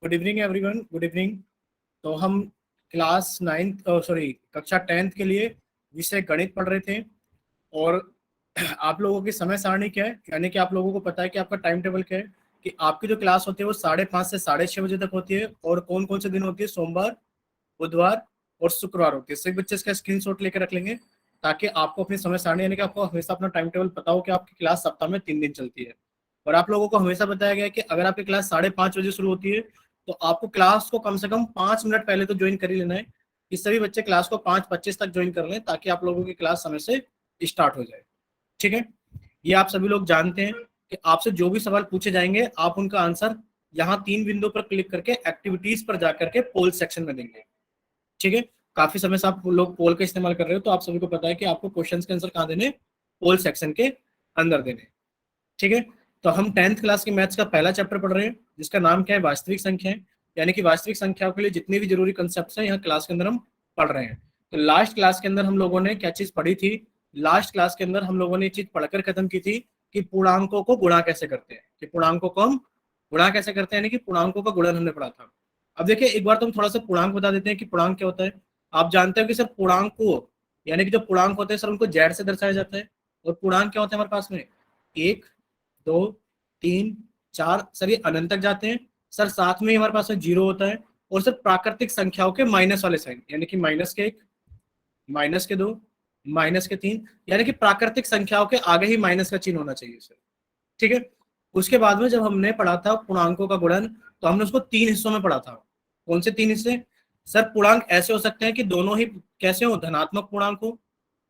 Good evening everyone, good evening. तो हम class 9th कक्षा 10th के लिए विषय गणित पढ़ रहे थे। और आप लोगों की समय सारणी क्या है, यानी कि आप लोगों को पता है कि आपका टाइम टेबल क्या है, कि आपकी जो क्लास होती है वो 5:30 से 6:30 बजे तक होती है। और कौन कौन से दिन होती है? सोमवार, बुधवार और शुक्रवार होती है। सभी बच्चे इसका स्क्रीनशॉट लेकर रख लेंगे ताकि आपको अपनी समय सारणी, यानी कि आपको हमेशा अपना टाइम टेबल पता हो कि आपकी क्लास सप्ताह में 3 दिन चलती है। और आप लोगों को हमेशा बताया गया है कि अगर आपकी क्लास 5:30 बजे शुरू होती है तो आपको क्लास को कम से कम 5 मिनट पहले तो ज्वाइन कर ही लेना है, कि सभी बच्चे क्लास को 5:25 तक ज्वाइन कर लें ताकि आप लोगों की क्लास समय से स्टार्ट हो जाए। ठीक है, ये आप सभी लोग जानते हैं कि आपसे जो भी सवाल पूछे जाएंगे आप उनका आंसर यहाँ 3 बिंदु पर क्लिक करके एक्टिविटीज पर जाकर के पोल सेक्शन में देंगे। ठीक है, काफी समय से आप लोग पोल का इस्तेमाल कर रहे हो तो आप सभी को पता है कि आपको क्वेश्चंस के आंसर कहाँ देने? पोल सेक्शन के अंदर देने। ठीक है, तो हम 10th क्लास के मैथ्स का पहला चैप्टर पढ़ रहे हैं जिसका नाम क्या है? वास्तविक संख्याएं। यानी कि वास्तविक संख्याओं के लिए जितनी भी जरूरी कंसेप्ट है यहाँ क्लास के अंदर हम पढ़ रहे हैं। तो लास्ट क्लास के अंदर हम लोगों ने क्या चीज पढ़ी थी? लास्ट क्लास के अंदर हम लोगों ने ये चीज पढ़कर खत्म की थी कि पूर्णांकों को गुणा कैसे करते हैं, कि पूर्णांकों को हम गुणा कैसे करते हैं, यानी कि पूर्णांकों का गुणन हमने पढ़ा था। अब देखिए एक बार तो हम थोड़ा सा पूर्णांक बता देते हैं कि पूर्णांक क्या होता है। आप जानते हो कि सर पूर्णांक को, यानी कि जो पूर्णांक होते हैं सर उनको जेड से दर्शाया जाता है। और पूर्णांक क्या होते हैं हमारे पास में? 1, 2, 3, 4, सर ये अनंत तक जाते हैं। सर साथ में ही हमारे पास में 0 होता है। और सर प्राकृतिक संख्याओं के माइनस वाले साइन, यानी कि -1, -2, -3, यानी कि प्राकृतिक संख्याओं के आगे ही माइनस का चिन्ह होना चाहिए सर। ठीक है, उसके बाद में जब हमने पढ़ा था पूर्णांकों का गुणन तो हमने उसको 3 हिस्सों में पढ़ा था। कौन से 3 हिस्से? सर पूर्णांक ऐसे हो सकते हैं कि दोनों ही कैसे हो? धनात्मक पूर्णांक हो।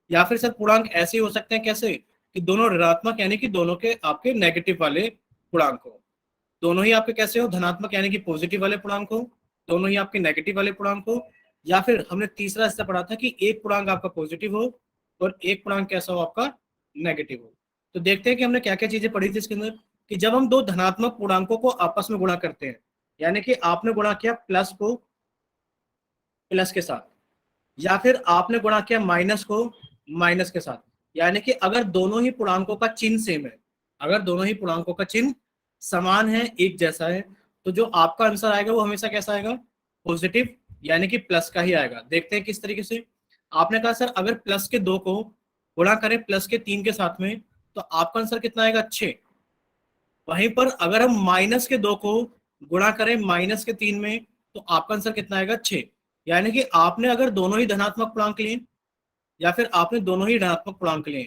या फिर सर पूर्णांक ऐसे ही हो सकते हैं कैसे? कि दोनों ऋणात्मक, यानी कि दोनों के आपके नेगेटिव वाले पूर्णांक हो। दोनों ही आपके कैसे हो? धनात्मक, यानी कि पॉजिटिव वाले पूर्णांक हो। दोनों ही आपके नेगेटिव वाले पूर्णांक हो। या फिर हमने तीसरा हिस्सा पढ़ा था कि एक पूर्णांक आपका पॉजिटिव हो और एक पूर्णांक कैसा हो? आपका नेगेटिव हो। तो देखते हैं कि हमने क्या क्या चीजें पढ़ी थी इसके अंदर। कि जब हम दो धनात्मक पूर्णांकों को आपस में गुणा करते हैं, यानी कि आपने गुणा किया प्लस को प्लस के साथ, या फिर आपने गुणा किया माइनस को माइनस के साथ, यानी कि अगर दोनों ही पूर्णांकों का चिन्ह सेम है, अगर दोनों ही पूर्णांकों का चिन्ह समान है, एक जैसा है, तो जो आपका आंसर आएगा वो हमेशा कैसा आएगा? पॉजिटिव, यानी कि प्लस का ही आएगा। देखते हैं किस तरीके से। आपने कहा सर अगर प्लस के 2 को गुणा करें प्लस के 3 के साथ में तो आपका आंसर कितना आएगा? 6। वहीं पर अगर हम माइनस के 2 को गुणा करें माइनस के 3 में तो आपका आंसर कितना आएगा? 6। यानी कि आपने अगर दोनों ही धनात्मक पूर्णांक लिए या फिर आपने दोनों ही ऋणात्मक पूर्णांक लिए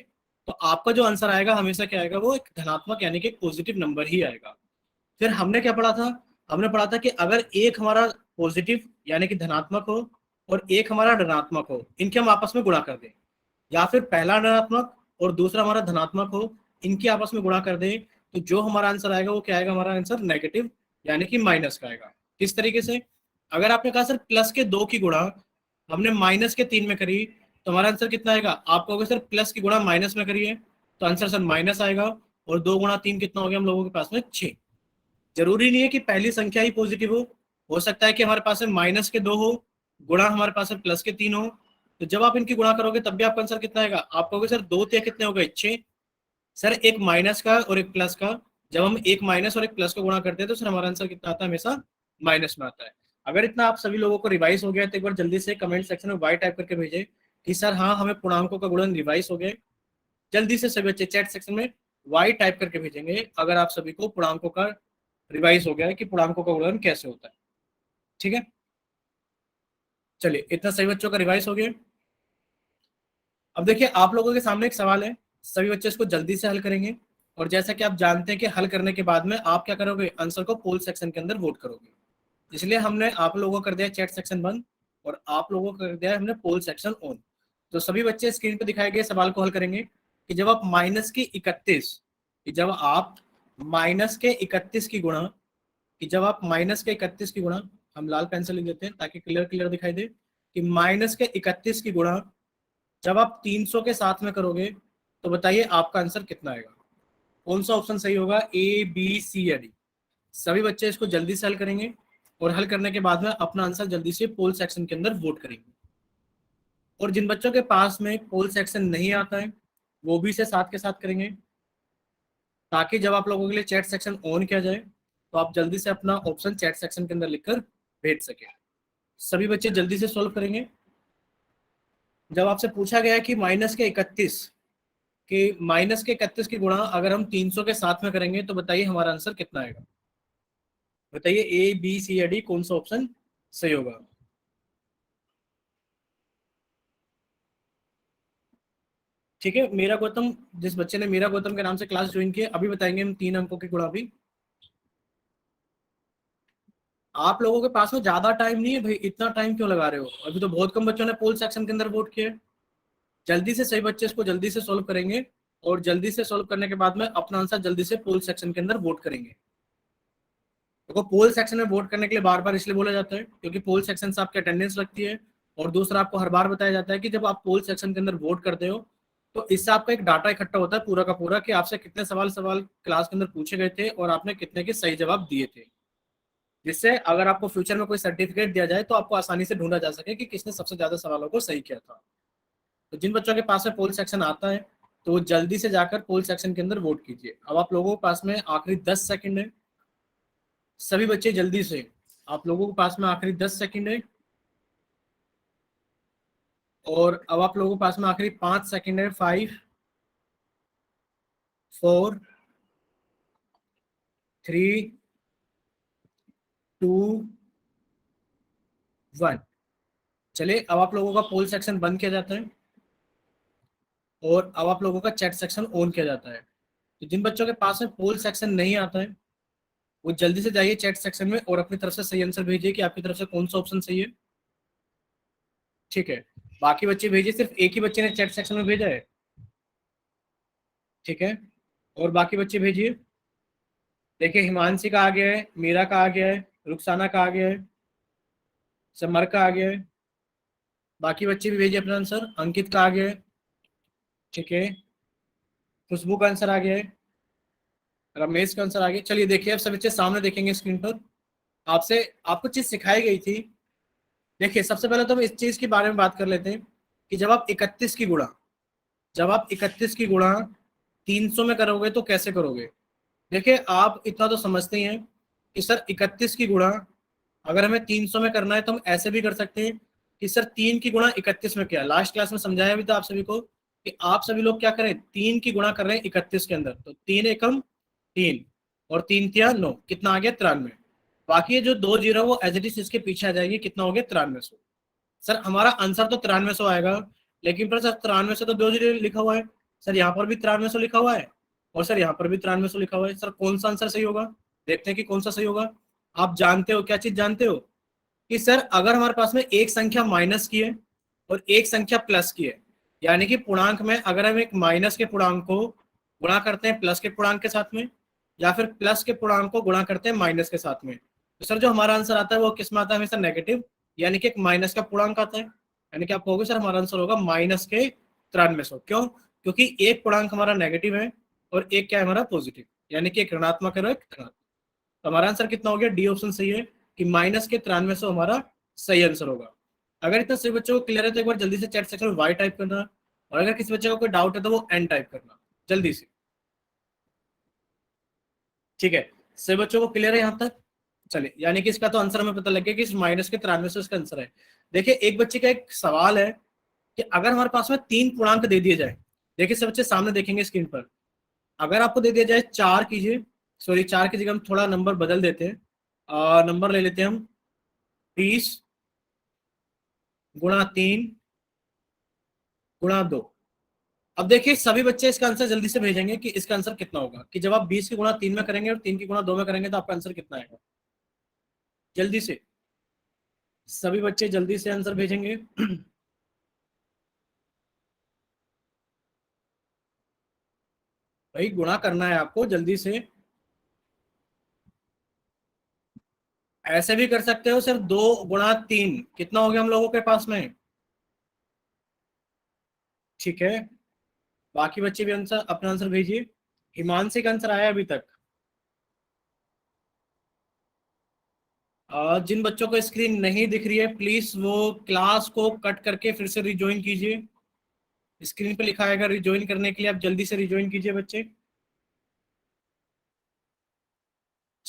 तो आपका जो आंसर आएगा हमेशा क्या आएगा? वो एक धनात्मक, यानी कि एक पॉजिटिव नंबर ही आएगा। फिर हमने क्या पढ़ा था? हमने पढ़ा था कि अगर एक हमारा पॉजिटिव यानी कि धनात्मक हो और एक हमारा ऋणात्मक हो, इनके हम आपस में गुणा कर दें, या फिर पहला ऋणात्मक और दूसरा हमारा धनात्मक हो, इनके आपस में गुणा कर दें, तो जो हमारा आंसर आएगा वो क्या आएगा? हमारा आंसर नेगेटिव, यानी कि माइनस का आएगा। किस तरीके से? अगर आपने कहा सर प्लस के 2 की गुणा हमने माइनस के 3 में करी तो हमारा आंसर कितना आएगा? आप कहोगे सर प्लस की गुणा माइनस में करिए तो आंसर सर माइनस आएगा। और 2 गुणा 3 कितना हो गया हम लोगों के पास में? 6। जरूरी नहीं है कि पहली संख्या ही पॉजिटिव हो सकता है कि हमारे पास में माइनस के 2 हो, गुणा हमारे पास में प्लस के 3 हो। तो जब आप इनकी गुणा करोगे तब भी आपका आंसर कितना आएगा? आप कहोगे सर 2 ते कितने हो गए? 6। सर एक माइनस का और एक प्लस का, जब हम एक माइनस और एक प्लस को गुणा करते हैं तो सर हमारा आंसर कितना आता है? हमेशा माइनस में आता है। अगर इतना आप सभी लोगों को रिवाइज हो गया तो एक बार जल्दी से कमेंट सेक्शन में वाई टाइप करके भेजें कि सर हाँ हमें पूर्णांकों का गुणन रिवाइज हो गया। जल्दी से सभी बच्चे चैट सेक्शन में वाई टाइप करके भेजेंगे अगर आप सभी को पूर्णांकों का रिवाइज हो गया है कि पूर्णांकों का गुणन कैसे होता है। ठीक है, चलिए इतना सभी बच्चों का रिवाइज हो गया। अब देखिए आप लोगों के सामने एक सवाल है, सभी बच्चे इसको जल्दी से हल करेंगे। और जैसा कि आप जानते हैं कि हल करने के बाद में आप क्या करोगे? आंसर को पोल सेक्शन के अंदर वोट करोगे। इसलिए हमने आप लोगों को कर दिया चैट सेक्शन बंद और आप लोगों को कर दिया हमने पोल सेक्शन ऑन। तो सभी बच्चे स्क्रीन पर दिखाए गए सवाल को हल करेंगे कि जब आप माइनस की 31 कि जब आप माइनस के 31 की गुणा कि जब आप माइनस के 31 की गुणा, हम लाल पेन से लिख देते हैं ताकि क्लियर क्लियर दिखाई दे, कि माइनस के 31 की गुणा जब आप 300 के साथ में करोगे तो बताइए आपका आंसर कितना आएगा? कौन सा ऑप्शन सही होगा? ए, बी, सी या डी? सभी बच्चे इसको जल्दी से हल करेंगे और हल करने के बाद में अपना आंसर जल्दी से पोल सेक्शन के अंदर वोट करेंगे। और जिन बच्चों के पास में पोल सेक्शन नहीं आता है वो भी इसे साथ के साथ करेंगे ताकि जब आप लोगों के लिए चैट सेक्शन ऑन किया जाए तो आप जल्दी से अपना ऑप्शन चैट सेक्शन के अंदर लिखकर भेज सके। सभी बच्चे जल्दी से सॉल्व करेंगे। जब आपसे पूछा गया है कि माइनस के 31 की गुणा अगर हम 300 के साथ में करेंगे तो बताइए हमारा आंसर कितना आएगा। बताइए ए बी सी या डी कौन सा ऑप्शन सही होगा। ठीक है, मेरा गौतम, जिस बच्चे ने मेरा गौतम के नाम से क्लास ज्वाइन की है, अभी बताएंगे हम 3 अंकों की गुणा भी। आप लोगों के पास में ज्यादा टाइम नहीं है भाई, इतना टाइम क्यों लगा रहे हो? अभी तो बहुत कम बच्चों ने पोल सेक्शन के अंदर वोट किए। जल्दी से सही बच्चे इसको जल्दी से सॉल्व करेंगे और जल्दी से सॉल्व करने के बाद में अपना आंसर जल्दी से पोल सेक्शन के अंदर वोट करेंगे। देखो, पोल सेक्शन में वोट करने के लिए बार बार इसलिए बोला जाता है क्योंकि पोल सेक्शन से आपकी अटेंडेंस लगती है, और दूसरा आपको हर बार बताया जाता है कि जब आप पोल सेक्शन के अंदर वोट करते हो तो इससे आपका एक डाटा इकट्ठा होता है पूरा का पूरा कि आपसे कितने सवाल सवाल क्लास के अंदर पूछे गए थे और आपने कितने के सही जवाब दिए थे, जिससे अगर आपको फ्यूचर में कोई सर्टिफिकेट दिया जाए तो आपको आसानी से ढूंढा जा सके कि किसने सबसे ज्यादा सवालों को सही किया था। तो जिन बच्चों के पास में पोल सेक्शन आता है तो वो जल्दी से जाकर पोल सेक्शन के अंदर वोट कीजिए। अब आप लोगों के पास में आखिरी 10 सेकंड है। सभी बच्चे जल्दी से, आप लोगों के पास में आखिरी 10 सेकंड है, और अब आप लोगों के पास में आखिरी 5 सेकंड है। 5 4 3 2 1। चलिए, अब आप लोगों का पोल सेक्शन बंद किया जाता है और अब आप लोगों का चैट सेक्शन ऑन किया जाता है। तो जिन बच्चों के पास में पोल सेक्शन नहीं आता है वो जल्दी से जाइए चैट सेक्शन में और अपनी तरफ से सही आंसर भेजिए कि आपकी तरफ से कौन सा ऑप्शन सही है। ठीक है, बाकी बच्चे भेजिए, सिर्फ एक ही बच्चे ने चैट सेक्शन में भेजा है। ठीक है, और बाकी बच्चे भेजिए। देखिए, हिमांशी का आ गया है, मीरा का आ गया है, रुखसाना का आ गया है, समर का आ गया है। बाकी बच्चे भी भेजिए अपना आंसर। अंकित का आ गया है। ठीक है, खुशबू का आंसर आ गया है, रमेश का आंसर आ गया। चलिए देखिए, अब सब बच्चे सामने देखेंगे स्क्रीन पर। आपसे आपको चीज सिखाई गई थी। देखिए, सबसे पहले तो हम इस चीज के बारे में बात कर लेते हैं कि जब आप 31 की गुणा 300 में करोगे तो कैसे करोगे। देखिए, आप इतना तो समझते ही हैं कि सर 31 की गुणा अगर हमें 300 में करना है तो हम ऐसे भी कर सकते हैं कि सर 3 की गुणा 31 में क्या। लास्ट क्लास में समझाया भी था आप सभी को कि आप सभी लोग क्या करें, 3 की गुणा कर रहे हैं 31 के अंदर, तो 3 एकम 3 और 3 तिया 9, कितना आ गया 93। बाकी ये जो 2 जीरो वो एज इट इज इसके पीछे आ जाएगी, कितना हो गया 9300। सर हमारा आंसर तो 9300 आएगा, लेकिन पर सर 9300 तो 2 जीरो लिखा हुआ है, सर यहाँ पर भी 9300 लिखा हुआ है और सर यहाँ पर भी 9300 लिखा हुआ है। सर कौन सा आंसर सही होगा, देखते हैं कि कौन सा सही होगा। आप जानते हो क्या चीज जानते हो कि सर अगर हमारे पास में एक संख्या माइनस की है और एक संख्या प्लस की है, यानी कि पूर्णांक में अगर हम एक माइनस के पूर्णांक को गुणा करते हैं प्लस के पूर्णांक के साथ में, या फिर प्लस के पूर्णांक को गुणा करते हैं माइनस के साथ में, तो सर जो हमारा आंसर आता है वो किस में आता है, हमेशा नेगेटिव, यानी कि एक माइनस का पूर्णांक आता है। यानी कि आप कहोगे सर हमारा आंसर होगा -9300। क्यों? क्योंकि एक पूर्णांक हमारा नेगेटिव है और एक क्या है हमारा पॉजिटिव, यानी कि एक ऋणात्मक है और एक धनात्मक। तो हमारा आंसर कितना हो गया, डी ऑप्शन सही है कि -9300 हमारा सही आंसर होगा। अगर इतना सभी बच्चों को क्लियर है तो एक बार जल्दी से चैट सेक्शन में वाई टाइप करना, और अगर किसी बच्चे को कोई डाउट है तो वो एन टाइप करना जल्दी से। ठीक है, सभी बच्चों को क्लियर है यहाँ तक। चलिए, यानी कि इसका तो आंसर हमें पता लग गया कि इस -9300 इसका आंसर है। देखिए, एक बच्चे का एक सवाल है कि अगर हमारे पास में 3 पूर्णांक दे दिए जाए, देखिए सब बच्चे सामने देखेंगे स्क्रीन पर, अगर आपको दे दिया जाए 4 कीजिए, सॉरी 4 की जगह हम थोड़ा नंबर बदल देते हैं, नंबर ले लेते हैं हम 20 × 3 × 2। अब देखिए सभी बच्चे इसका आंसर जल्दी से भेजेंगे कि इसका आंसर कितना होगा, कि जब आप 20 की गुणा 3 में करेंगे और 3 की गुणा 2 में करेंगे तो आपका आंसर कितना आएगा। जल्दी से सभी बच्चे जल्दी से आंसर भेजेंगे। भाई गुणा करना है आपको जल्दी से। ऐसे भी कर सकते हो, सिर्फ 2 × 3 कितना हो गया हम लोगों के पास में। ठीक है, बाकी बच्चे भी आंसर अपना आंसर भेजिए। हिमांशी का आंसर आया अभी तक। जिन बच्चों को स्क्रीन नहीं दिख रही है प्लीज वो क्लास को कट करके फिर से रिज्वाइन कीजिए। स्क्रीन पे लिखा आएगा रिज्वाइन करने के लिए, आप जल्दी से रिज्वाइन कीजिए बच्चे।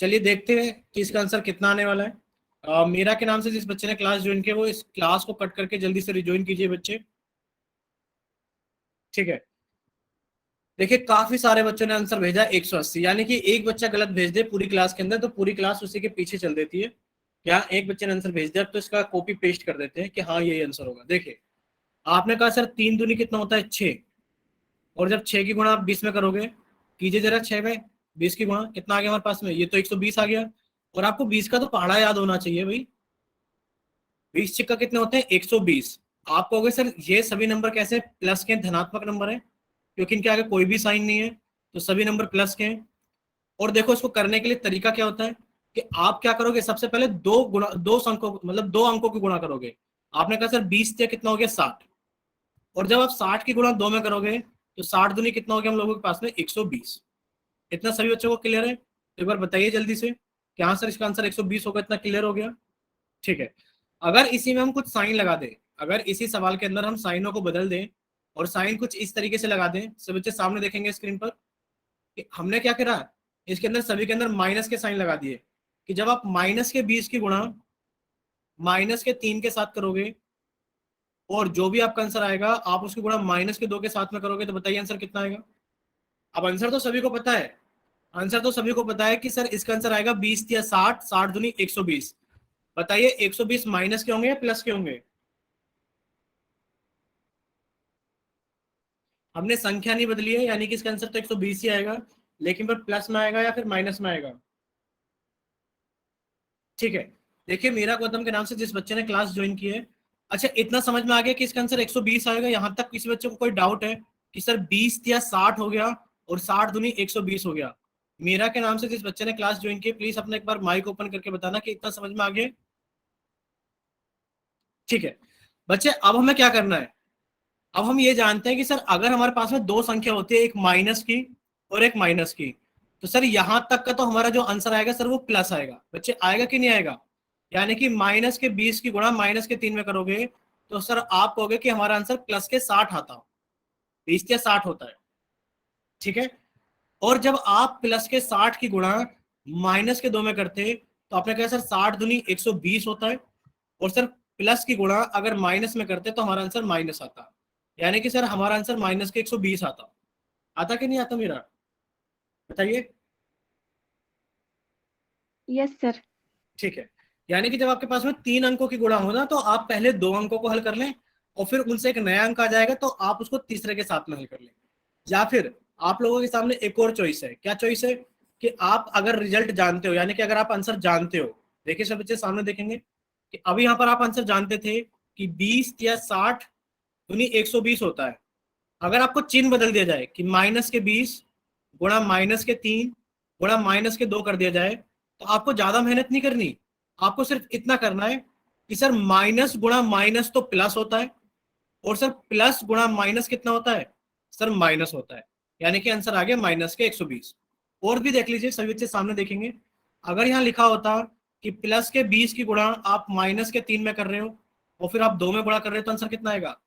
चलिए देखते हैं कि इसका आंसर कितना आने वाला है। मीरा के नाम से जिस बच्चे ने क्लास ज्वाइन किया वो इस क्लास को कट करके जल्दी से रिज्वाइन कीजिए बच्चे। ठीक है, देखिए काफी सारे बच्चों ने आंसर भेजा 180, यानी कि एक बच्चा गलत भेज दे पूरी क्लास के अंदर तो पूरी क्लास उसी के पीछे चल देती है। क्या एक बच्चे ने आंसर भेज दिया तो इसका कॉपी पेस्ट कर देते हैं कि हाँ यही आंसर होगा। देखिए आपने कहा सर 3 दूनी कितना होता है 6, और जब 6 की गुणा आप 20 में करोगे, कीजिए जरा 6 में 20 की गुणा, कितना आ गया हमारे पास में, ये तो 120 आ गया। और आपको 20 का तो पहाड़ा याद होना चाहिए भाई, 20 छिक्का कितने होते हैं 120। आप कहोगे सर ये सभी नंबर कैसे प्लस के धनात्मक नंबर है, क्योंकि इनके आगे कोई भी साइन नहीं है तो सभी नंबर प्लस के हैं। और देखो इसको करने के लिए तरीका क्या होता है कि आप क्या करोगे, सबसे पहले दो अंकों मतलब 2 अंकों की गुणा करोगे। आपने कहा सर 20 से कितना हो गया 60, और जब आप 60 की गुणा 2 में करोगे तो 60 दूनी कितना हो गया हम लोगों के पास में 120। इतना सभी बच्चों को क्लियर है? एक बार बताइए जल्दी से कि हाँ सर इसका आंसर 120 होगा। इतना क्लियर हो गया? ठीक है, अगर इसी में हम कुछ साइन लगा दें, अगर इसी सवाल के अंदर हम साइनों को बदल दें और साइन कुछ इस तरीके से लगा दें, सब बच्चे सामने देखेंगे स्क्रीन पर कि हमने क्या करा, इसके अंदर सभी के अंदर माइनस के साइन लगा दिए कि जब आप माइनस के 20 की गुणा माइनस के 3 के साथ करोगे और जो भी आपका आंसर आएगा आप उसकी गुणा माइनस के 2 के साथ में करोगे, तो बताइए आंसर कितना आएगा। अब आंसर तो सभी को पता है, आंसर तो सभी को पता है कि सर इसका आंसर आएगा 20 या 60, 60 दूनी 120। बताइए 120 माइनस के होंगे या प्लस के होंगे? हमने संख्या नहीं बदली है, यानी कि इसका आंसर तो 120 ही आएगा, लेकिन पर प्लस में आएगा या फिर माइनस में आएगा। ठीक है, देखिए मीरा गौतम के नाम से जिस बच्चे ने क्लास ज्वाइन की है, अच्छा इतना समझ में आ गया कि इसका आंसर 120 आएगा। यहां तक किसी बच्चे को कोई डाउट है कि सर 20 या 60 हो गया और 60 दूनी 120 हो गया? मीरा के नाम से जिस बच्चे ने क्लास ज्वाइन की प्लीज अपने एक बार माइक ओपन करके बताना कि इतना समझ में आ गया। ठीक है बच्चे, अब हमें क्या करना है, अब हम ये जानते हैं कि सर अगर हमारे पास में 2 संख्या होती है, एक माइनस की और एक माइनस की, तो सर यहां तक का तो हमारा जो आंसर आएगा सर वो प्लस आएगा। बच्चे आएगा कि नहीं आएगा? यानी कि माइनस के 20 की गुणा माइनस के 3 में करोगे तो सर आप कहोगे कि हमारा आंसर प्लस के 60 आता हो, 20 या 60 होता है। ठीक है, और जब आप प्लस के 60 की गुणा माइनस के 2 में करते तो आपने कहा सर 60 दूनी 120 होता है, और सर प्लस की गुणा अगर माइनस में करते तो हमारा आंसर माइनस आता, यानी कि सर हमारा आंसर माइनस के 120 आता। आता कि नहीं आता मेरा, बताइए। Yes sir. ठीक है, यानी कि जब आपके पास में 3 अंकों की गुणा हो ना तो आप पहले 2 अंकों को हल कर लें और फिर उनसे एक नया अंक आ जाएगा तो आप उसको तीसरे के साथ में हल कर लें। या फिर आप लोगों के सामने एक और चॉइस है, क्या चॉइस है कि आप अगर रिजल्ट जानते हो, यानी कि अगर आप आंसर जानते हो, देखिए सब बच्चे सामने देखेंगे कि अभी यहाँ पर आप आंसर जानते थे कि 20 या 60 दूनी 120 होता है। अगर आपको चिन्ह बदल दिया जाए कि माइनस के 20 गुणा माइनस के 3 गुणा माइनस के 2 कर दिया जाए, तो आपको ज्यादा मेहनत नहीं करनी, आपको सिर्फ इतना करना है कि सर माइनस गुणा माइनस तो प्लस होता है, और सर प्लस गुणा माइनस कितना होता है सर माइनस होता है, यानी कि आंसर आ गया माइनस के 120। और भी देख लीजिए, सभी बच्चे सामने देखेंगे, अगर यहाँ लिखा होता कि प्लस के 20 की गुणा आप माइनस के 3 में कर रहे हो और फिर आप 2 में गुणा कर रहे हो तो आंसर कितना आएगा?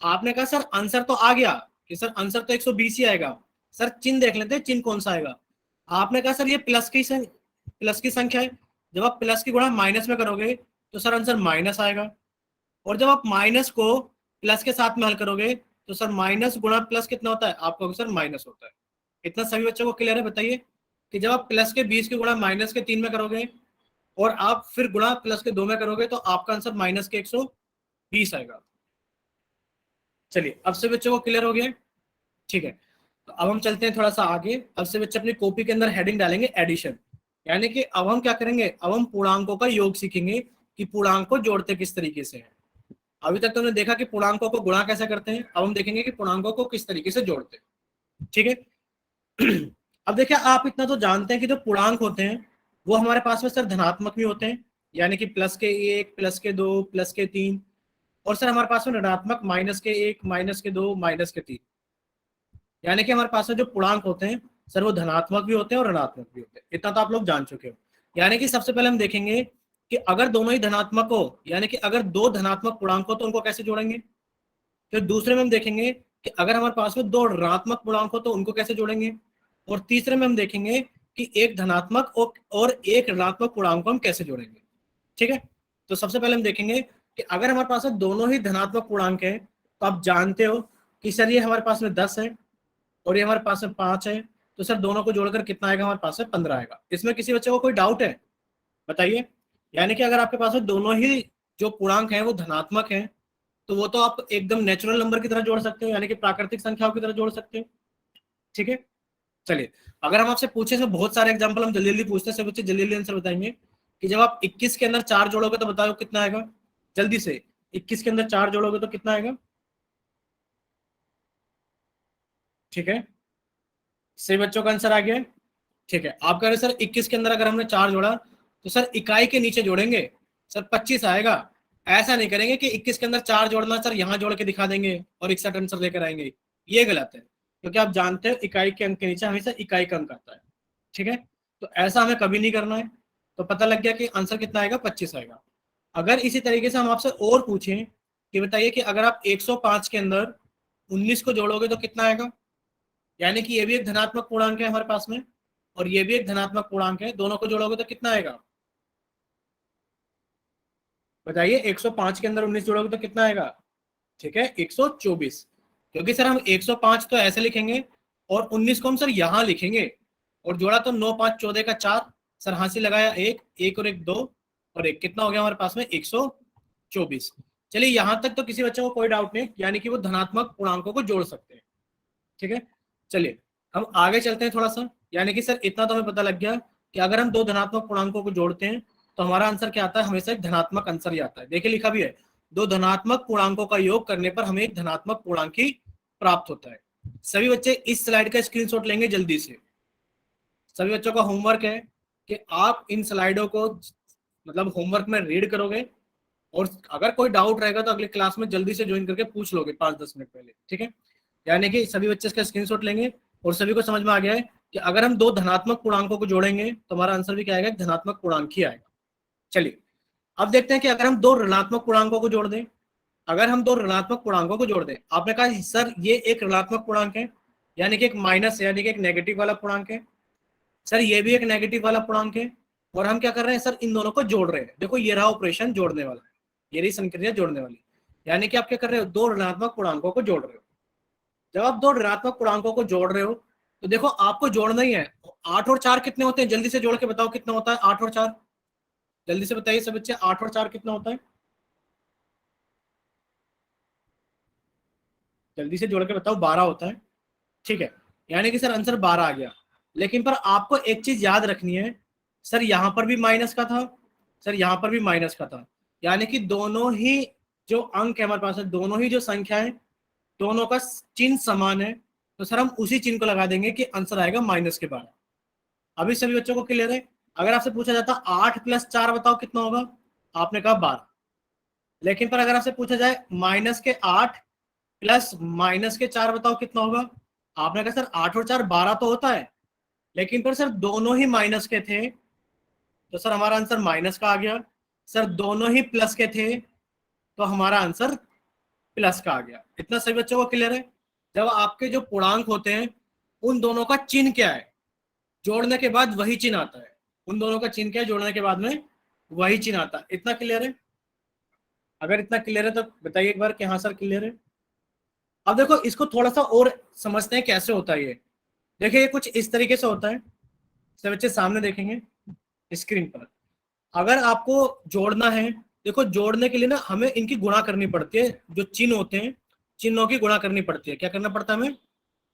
आपने कहा सर आंसर तो आ गया कि सर आंसर तो 120 ही आएगा, सर चिन्ह देख लेते हैं चिन्ह कौन सा आएगा। आपने कहा सर ये प्लस की संख्या है, जब आप प्लस की गुणा माइनस में करोगे तो सर आंसर माइनस आएगा, और जब आप माइनस को प्लस के साथ में हल करोगे तो सर माइनस गुणा प्लस कितना होता है, आपको सर माइनस होता है। इतना सभी बच्चों को क्लियर है? बताइए कि जब आप प्लस के 20 की गुणा माइनस के 3 में करोगे और आप फिर गुणा प्लस के 2 में करोगे तो आपका आंसर माइनस के 120 आएगा। चलिए अब से बच्चों को क्लियर हो गया? ठीक है, तो अब हम चलते हैं थोड़ा सा आगे। अब से बच्चे अपनी कॉपी के अंदर हेडिंग डालेंगे एडिशन, यानी कि अब हम क्या करेंगे, अब हम पूर्णांकों का योग सीखेंगे कि पूर्णांक को जोड़ते किस तरीके से हैं। अभी तक तो हमने देखा कि पूर्णांकों को गुणा कैसे करते हैं, अब हम देखेंगे कि पूर्णांकों को किस तरीके से जोड़ते हैं। ठीक है अब देखिए आप इतना तो जानते हैं कि जो पूर्णांक होते हैं वो हमारे पास में सर धनात्मक भी होते हैं, यानी कि प्लस के 1 प्लस के 2 प्लस के 3, और सर हमारे पास में ऋणात्मक माइनस के 1 माइनस के 2 माइनस के 3, यानी कि हमारे पास में जो पूर्णांक होते हैं सर वो धनात्मक भी होते हैं और ऋणात्मक भी होते हैं। इतना तो आप लोग जान चुके हो। यानी कि सबसे पहले हम देखेंगे कि अगर दोनों ही धनात्मक हो, यानी कि अगर 2 धनात्मक पूर्णांक हो तो उनको कैसे जोड़ेंगे। फिर दूसरे में हम देखेंगे कि अगर हमारे पास में 2 ऋणात्मक पूर्णांक हो तो उनको कैसे जोड़ेंगे। और तीसरे में हम देखेंगे कि एक धनात्मक और एक ऋणात्मक पूर्णांक को हम कैसे जोड़ेंगे। ठीक है, तो सबसे पहले हम देखेंगे कि अगर हमारे पास दोनों ही धनात्मक पूर्णांक है तो आप जानते हो कि सर ये हमारे पास में 10 है और ये हमारे पास में 5 है, तो सर दोनों को जोड़कर कितना आएगा, हमारे पास में 15 आएगा। इसमें किसी बच्चे को कोई डाउट है बताइए। यानी कि अगर आपके पास में दोनों ही जो पूर्णांक है वो धनात्मक है तो वो तो आप एकदम नेचुरल नंबर की तरह जोड़ सकते हो, यानी कि प्राकृतिक संख्याओं की तरह जोड़ सकते हो। ठीक है, चलिए अगर हम आपसे पूछे तो बहुत सारे एग्जांपल हम जल्दी जल्दी पूछते हैं, सब बच्चे जल्दी जल्दी आंसर बताएंगे कि जब आप 21 के अंदर 4 जोड़ोगे तो बताओ कितना आएगा, जल्दी से 21 के अंदर 4 जोड़ोगे तो कितना आएगा। ठीक है, सही बच्चों का आंसर आ गया। ठीक है, आप कह रहे सर 21 के अंदर अगर हमने 4 जोड़ा तो सर इकाई के नीचे जोड़ेंगे सर 25 आएगा। ऐसा नहीं करेंगे कि 21 के अंदर 4 जोड़ना सर यहाँ जोड़ के दिखा देंगे और 61 आंसर लेकर आएंगे, ये गलत है, क्योंकि आप जानते हो इकाई के अंक के नीचे हमेशा इकाई का अंक आता है। ठीक है, तो ऐसा हमें कभी नहीं करना है। तो पता लग गया कि आंसर कितना आएगा, 25 आएगा। अगर इसी तरीके से हम आपसे और पूछें कि बताइए कि अगर आप 105 के अंदर 19 को जोड़ोगे तो कितना आएगा, यानी कि ये भी एक धनात्मक पूर्णांक है हमारे पास में और ये भी एक धनात्मक पूर्णांक है, दोनों को जोड़ोगे तो कितना आएगा बताइए। 105 के अंदर 19 जोड़ोगे तो कितना आएगा, ठीक है 124, क्योंकि सर हम 105 तो ऐसे लिखेंगे और 19 को हम सर यहाँ लिखेंगे और जोड़ा तो 9 5 14 का 4, सर हासिल लगाया एक और एक 2 और एक, कितना हो गया हमारे पास में 124। चलिए यहाँ तक तो किसी बच्चे को कोई डाउट नहीं, यानी कि वो धनात्मक पूर्णांकों को जोड़ सकते हैं। ठीक है, चलिए हम आगे चलते हैं थोड़ा सा। यानी कि सर इतना तो हमें पता लग गया कि अगर हम दो धनात्मक पूर्णांकों को जोड़ते हैं तो हमारा आंसर क्या आता है, हमेशा एक धनात्मक आंसर ही आता है। देखिए लिखा भी है, दो धनात्मक पूर्णांकों का योग करने पर हमें एक धनात्मक पूर्णांक ही प्राप्त होता है। सभी बच्चे इस स्लाइड का स्क्रीनशॉट लेंगे जल्दी से। सभी बच्चों का होमवर्क है कि आप इन स्लाइडों को मतलब होमवर्क में रीड करोगे और अगर कोई डाउट रहेगा तो अगली क्लास में जल्दी से ज्वाइन करके पूछ लोगे 5-10 मिनट पहले। ठीक है, यानी कि सभी बच्चे इसका स्क्रीनशॉट लेंगे और सभी को समझ में आ गया है कि अगर हम दो धनात्मक पूर्णांकों को जोड़ेंगे तो हमारा आंसर भी क्या आएगा, धनात्मक पूर्णांक ही आएगा। चलिए अब देखते हैं कि अगर हम दो ऋणात्मक पूर्णांकों को जोड़ दें, अगर हम दो ऋणात्मक पूर्णांकों को जोड़ दें, आपने कहा सर ये एक ऋणात्मक पूर्णांक है, यानी कि एक माइनस है, यानी कि एक नेगेटिव वाला पूर्णांक है। सर ये भी एक नेगेटिव वाला पूर्णांक है और हम क्या कर रहे हैं सर, इन दोनों को जोड़ रहे हैं। देखो ये रहा ऑपरेशन जोड़ने वाला, ये रही संक्रिया जोड़ने वाली, यानी कि आप क्या कर रहे हो, दो ऋणात्मक पूर्णांकों को जोड़ रहे हो। जब आप दो ऋणात्मक पूर्णांकों को जोड़ रहे हो तो देखो आपको जोड़ना ही है। 8 और 4 कितने होते हैं, जल्दी से जोड़ के बताओ कितना होता है 8 और 4, जल्दी से बताइए सब बच्चे, 8 और 4 कितना होता है, जल्दी से जोड़ के बताओ। 12 होता है। ठीक है, यानी कि सर आंसर 12 आ गया। लेकिन पर आपको एक चीज याद रखनी है, सर यहां पर भी माइनस का था, सर यहां पर भी माइनस का था, यानी कि दोनों ही जो अंक है हमारे पास है, दोनों ही जो संख्या है, दोनों का चिन्ह समान है, तो सर हम उसी चिन्ह को लगा देंगे कि आंसर आएगा -12। अभी सभी बच्चों को क्लियर है। अगर आपसे पूछा जाता 8 + 4 बताओ कितना होगा, आपने कहा 12। लेकिन पर अगर आपसे पूछा जाए -8 प्लस -4 बताओ कितना होगा, आपने कहा सर 8 और 4 12 तो होता है, लेकिन पर सर दोनों ही माइनस के थे, तो सर हमारा आंसर माइनस का आ गया। सर दोनों ही प्लस के थे तो हमारा आंसर प्लस का आ गया। इतना सभी बच्चों को क्लियर है। जब आपके जो पूर्णांक होते हैं उन दोनों का चिन्ह क्या है, जोड़ने के बाद वही चिन्ह आता है। उन दोनों का चिन्ह क्या है, जोड़ने के बाद में वही चिन्ह आता है। इतना क्लियर है। अगर इतना क्लियर है तो बताइए एक बार कि हाँ सर क्लियर है। अब देखो इसको थोड़ा सा और समझते हैं कैसे होता है ये। देखिए ये कुछ इस तरीके से होता है, सब बच्चे सामने देखेंगे स्क्रीन पर। अगर आपको जोड़ना है, देखो जोड़ने के लिए ना हमें इनकी गुणा करनी पड़ती है, जो चिन्ह होते हैं चिन्हों की गुणा करनी पड़ती है। क्या करना पड़ता है हमें,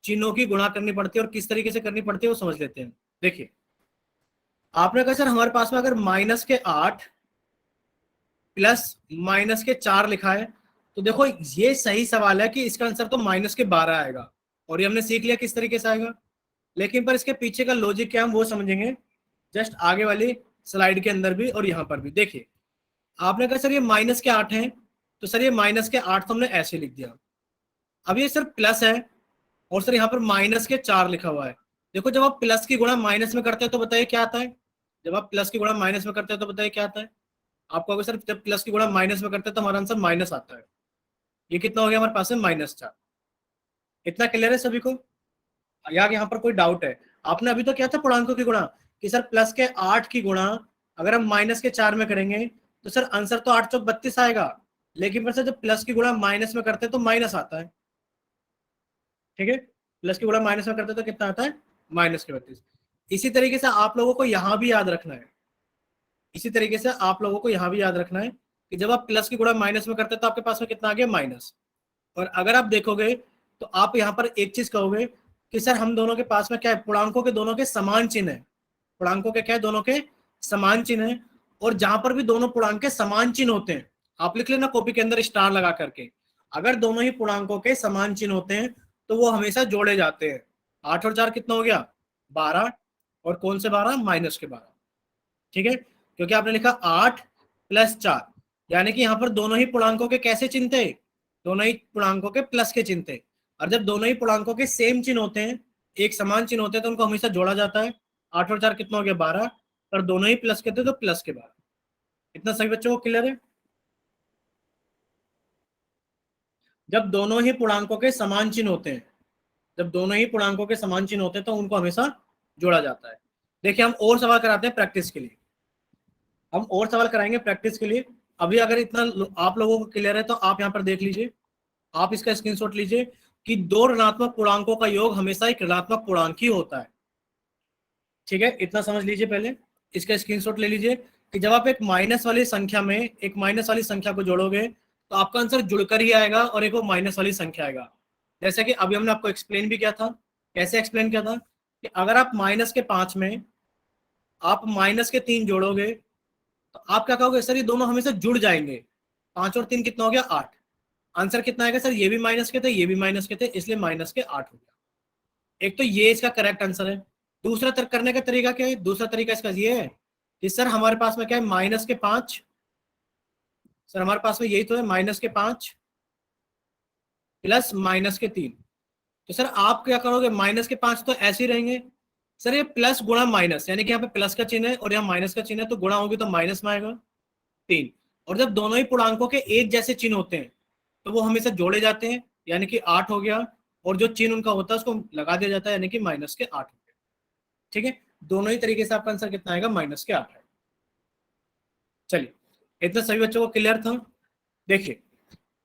चिन्हों की गुणा करनी पड़ती है। और किस तरीके से करनी पड़ती है वो समझ लेते हैं। देखिए आपने कहा सर हमारे पास में अगर -8 प्लस -4 लिखा है, तो देखो ये सही सवाल है कि इसका आंसर तो -12 आएगा और ये हमने सीख लिया किस तरीके से आएगा। लेकिन पर इसके पीछे का लॉजिक क्या हम वो समझेंगे जस्ट आगे वाली स्लाइड के अंदर भी और यहाँ पर भी। देखिए आपने कहा सर ये -8 है, तो सर ये -8 तो हमने ऐसे लिख दिया। अब ये सर प्लस है और सर यहाँ पर -4 लिखा हुआ है। देखो जब आप प्लस की गुणा माइनस में करते हैं तो बताइए क्या आता है, जब आप प्लस की गुणा माइनस में करते हैं तो बताइए क्या आता है। आपको अगर सर जब प्लस की गुणा माइनस में करते हैं तो हमारा आंसर माइनस आता है। ये कितना हो गया हमारे पास में, -4। इतना क्लियर है सभी को, या यहाँ पर कोई डाउट है। आपने अभी तो क्या था पूर्णांकों की गुणा, कि सर प्लस के 8 की गुणा अगर हम माइनस के 4 में करेंगे तो सर आंसर तो 8 चौक 32 आएगा, लेकिन फिर सर जब प्लस की गुणा माइनस में करते हैं तो माइनस आता है। ठीक है, प्लस की गुणा माइनस में करते हैं तो कितना आता है, माइनस के 32। इसी तरीके से आप लोगों को यहां भी याद रखना है, इसी तरीके से आप लोगों को यहां भी याद रखना है कि जब आप प्लस की गुणा माइनस में करते हैं तो आपके पास में कितना आ गया, माइनस। और अगर आप देखोगे तो आप यहाँ पर एक चीज कहोगे कि सर हम दोनों के पास में क्या है, पूर्णांकों के दोनों के समान चिन्ह है, पूर्णांकों के क्या है, दोनों के समान चिन्ह है। और जहां पर भी दोनों पूर्णांक के समान चिन्ह होते हैं, आप लिख लेना कॉपी के अंदर स्टार लगा करके, अगर दोनों ही पूर्णांकों के समान चिन्ह होते हैं तो वो हमेशा जोड़े जाते हैं। 8 और 4 कितना हो गया, 12, और कौन से 12, माइनस के 12। ठीक है, क्योंकि आपने लिखा 8 + 4, यानी कि यहाँ पर दोनों ही पूर्णांकों के कैसे चिन्ह थे, दोनों ही पूर्णांकों के प्लस के चिन्ह थे। और जब दोनों ही पूर्णांकों के सेम चिन्ह होते हैं, एक समान चिन्ह होते हैं, तो उनको हमेशा जोड़ा जाता है। 8 और 4 कितना हो गया, 12, और दोनों ही प्लस के थे तो प्लस के 12। इतना सभी बच्चों को क्लियर है। जब दोनों ही पूर्णांकों के समान चिन्ह होते हैं, जब दोनों ही पूर्णांकों के समान चिन्ह होते हैं तो उनको हमेशा जोड़ा जाता है। देखिए हम और सवाल कराते हैं प्रैक्टिस के लिए, हम और सवाल कराएंगे प्रैक्टिस के लिए। अभी अगर इतना आप लोगों को क्लियर है तो आप यहाँ पर देख लीजिए, आप इसका स्क्रीनशॉट लीजिए कि दो ऋणात्मक पूर्णांकों का योग हमेशा एक ऋणात्मक पूर्णांक ही होता है। ठीक है, इतना समझ लीजिए, पहले इसका स्क्रीनशॉट ले लीजिए कि जब आप एक माइनस वाली संख्या में एक माइनस वाली संख्या को जोड़ोगे तो आपका आंसर जुड़कर ही आएगा और एक वो माइनस वाली संख्या आएगा। जैसे कि अभी हमने आपको एक्सप्लेन भी किया था, कैसे एक्सप्लेन किया था कि अगर आप -5 में आप -3 जोड़ोगे तो आप क्या कहोगे, सर ये दोनों हमेशा जुड़ जाएंगे, 5 और 3 कितना हो गया, 8। आंसर कितना आएगा, सर ये भी माइनस के थे, ये भी माइनस के थे, इसलिए -8 हो गया। एक तो ये इसका करेक्ट आंसर है। दूसरा तर्क करने का तरीका क्या है, दूसरा तरीका इसका ये है कि सर हमारे पास में क्या है, -5, सर हमारे पास में यही तो है, -5 प्लस -3। तो सर आप क्या करोगे, -5 तो ऐसे ही रहेंगे, सर ये प्लस गुणा माइनस, यानी कि यहाँ पे प्लस का चिन्ह है और यहाँ माइनस का चिन्ह है, तो गुणा होगी तो माइनस में आएगा 3। और जब दोनों ही पूर्णांकों के एक जैसे चिन्ह होते हैं तो वो हमेशा जोड़े जाते हैं, यानी कि 8 हो गया, और जो चिन्ह उनका होता है उसको लगा दिया जाता है, यानी कि -8 हो गया। ठीक है, दोनों ही तरीके से आपका आंसर कितना आएगा, -8 है। चलिए, इतना सभी बच्चों को क्लियर था। देखिए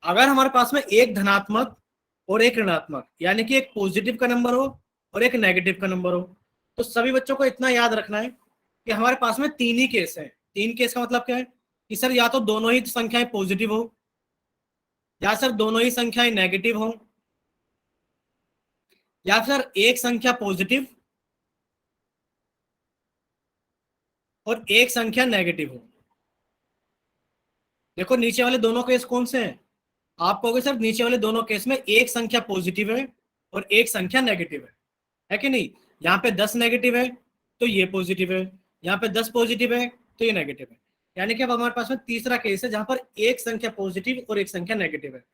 अगर हमारे पास में एक धनात्मक और एक ऋणात्मक, यानी कि एक पॉजिटिव का नंबर हो और एक नेगेटिव का नंबर हो, तो सभी बच्चों को इतना याद रखना है कि हमारे पास में 3 ही केस है। 3 केस का मतलब क्या है कि सर या तो दोनों ही संख्याएं पॉजिटिव हो, या सर दोनों ही संख्याएं नेगेटिव हो, या फिर एक संख्या पॉजिटिव और एक संख्या नेगेटिव हो। देखो नीचे वाले दोनों केस कौन से हैं, आप कहोगे सर नीचे वाले दोनों केस में एक संख्या पॉजिटिव है और एक संख्या नेगेटिव है कि नहीं। यहाँ पे 10 नेगेटिव है तो ये पॉजिटिव है, यहाँ पे 10 पॉजिटिव है तो ये नेगेटिव है। यानी कि अब हमारे पास में तीसरा केस है जहां पर एक संख्या पॉजिटिव और एक संख्या नेगेटिव है।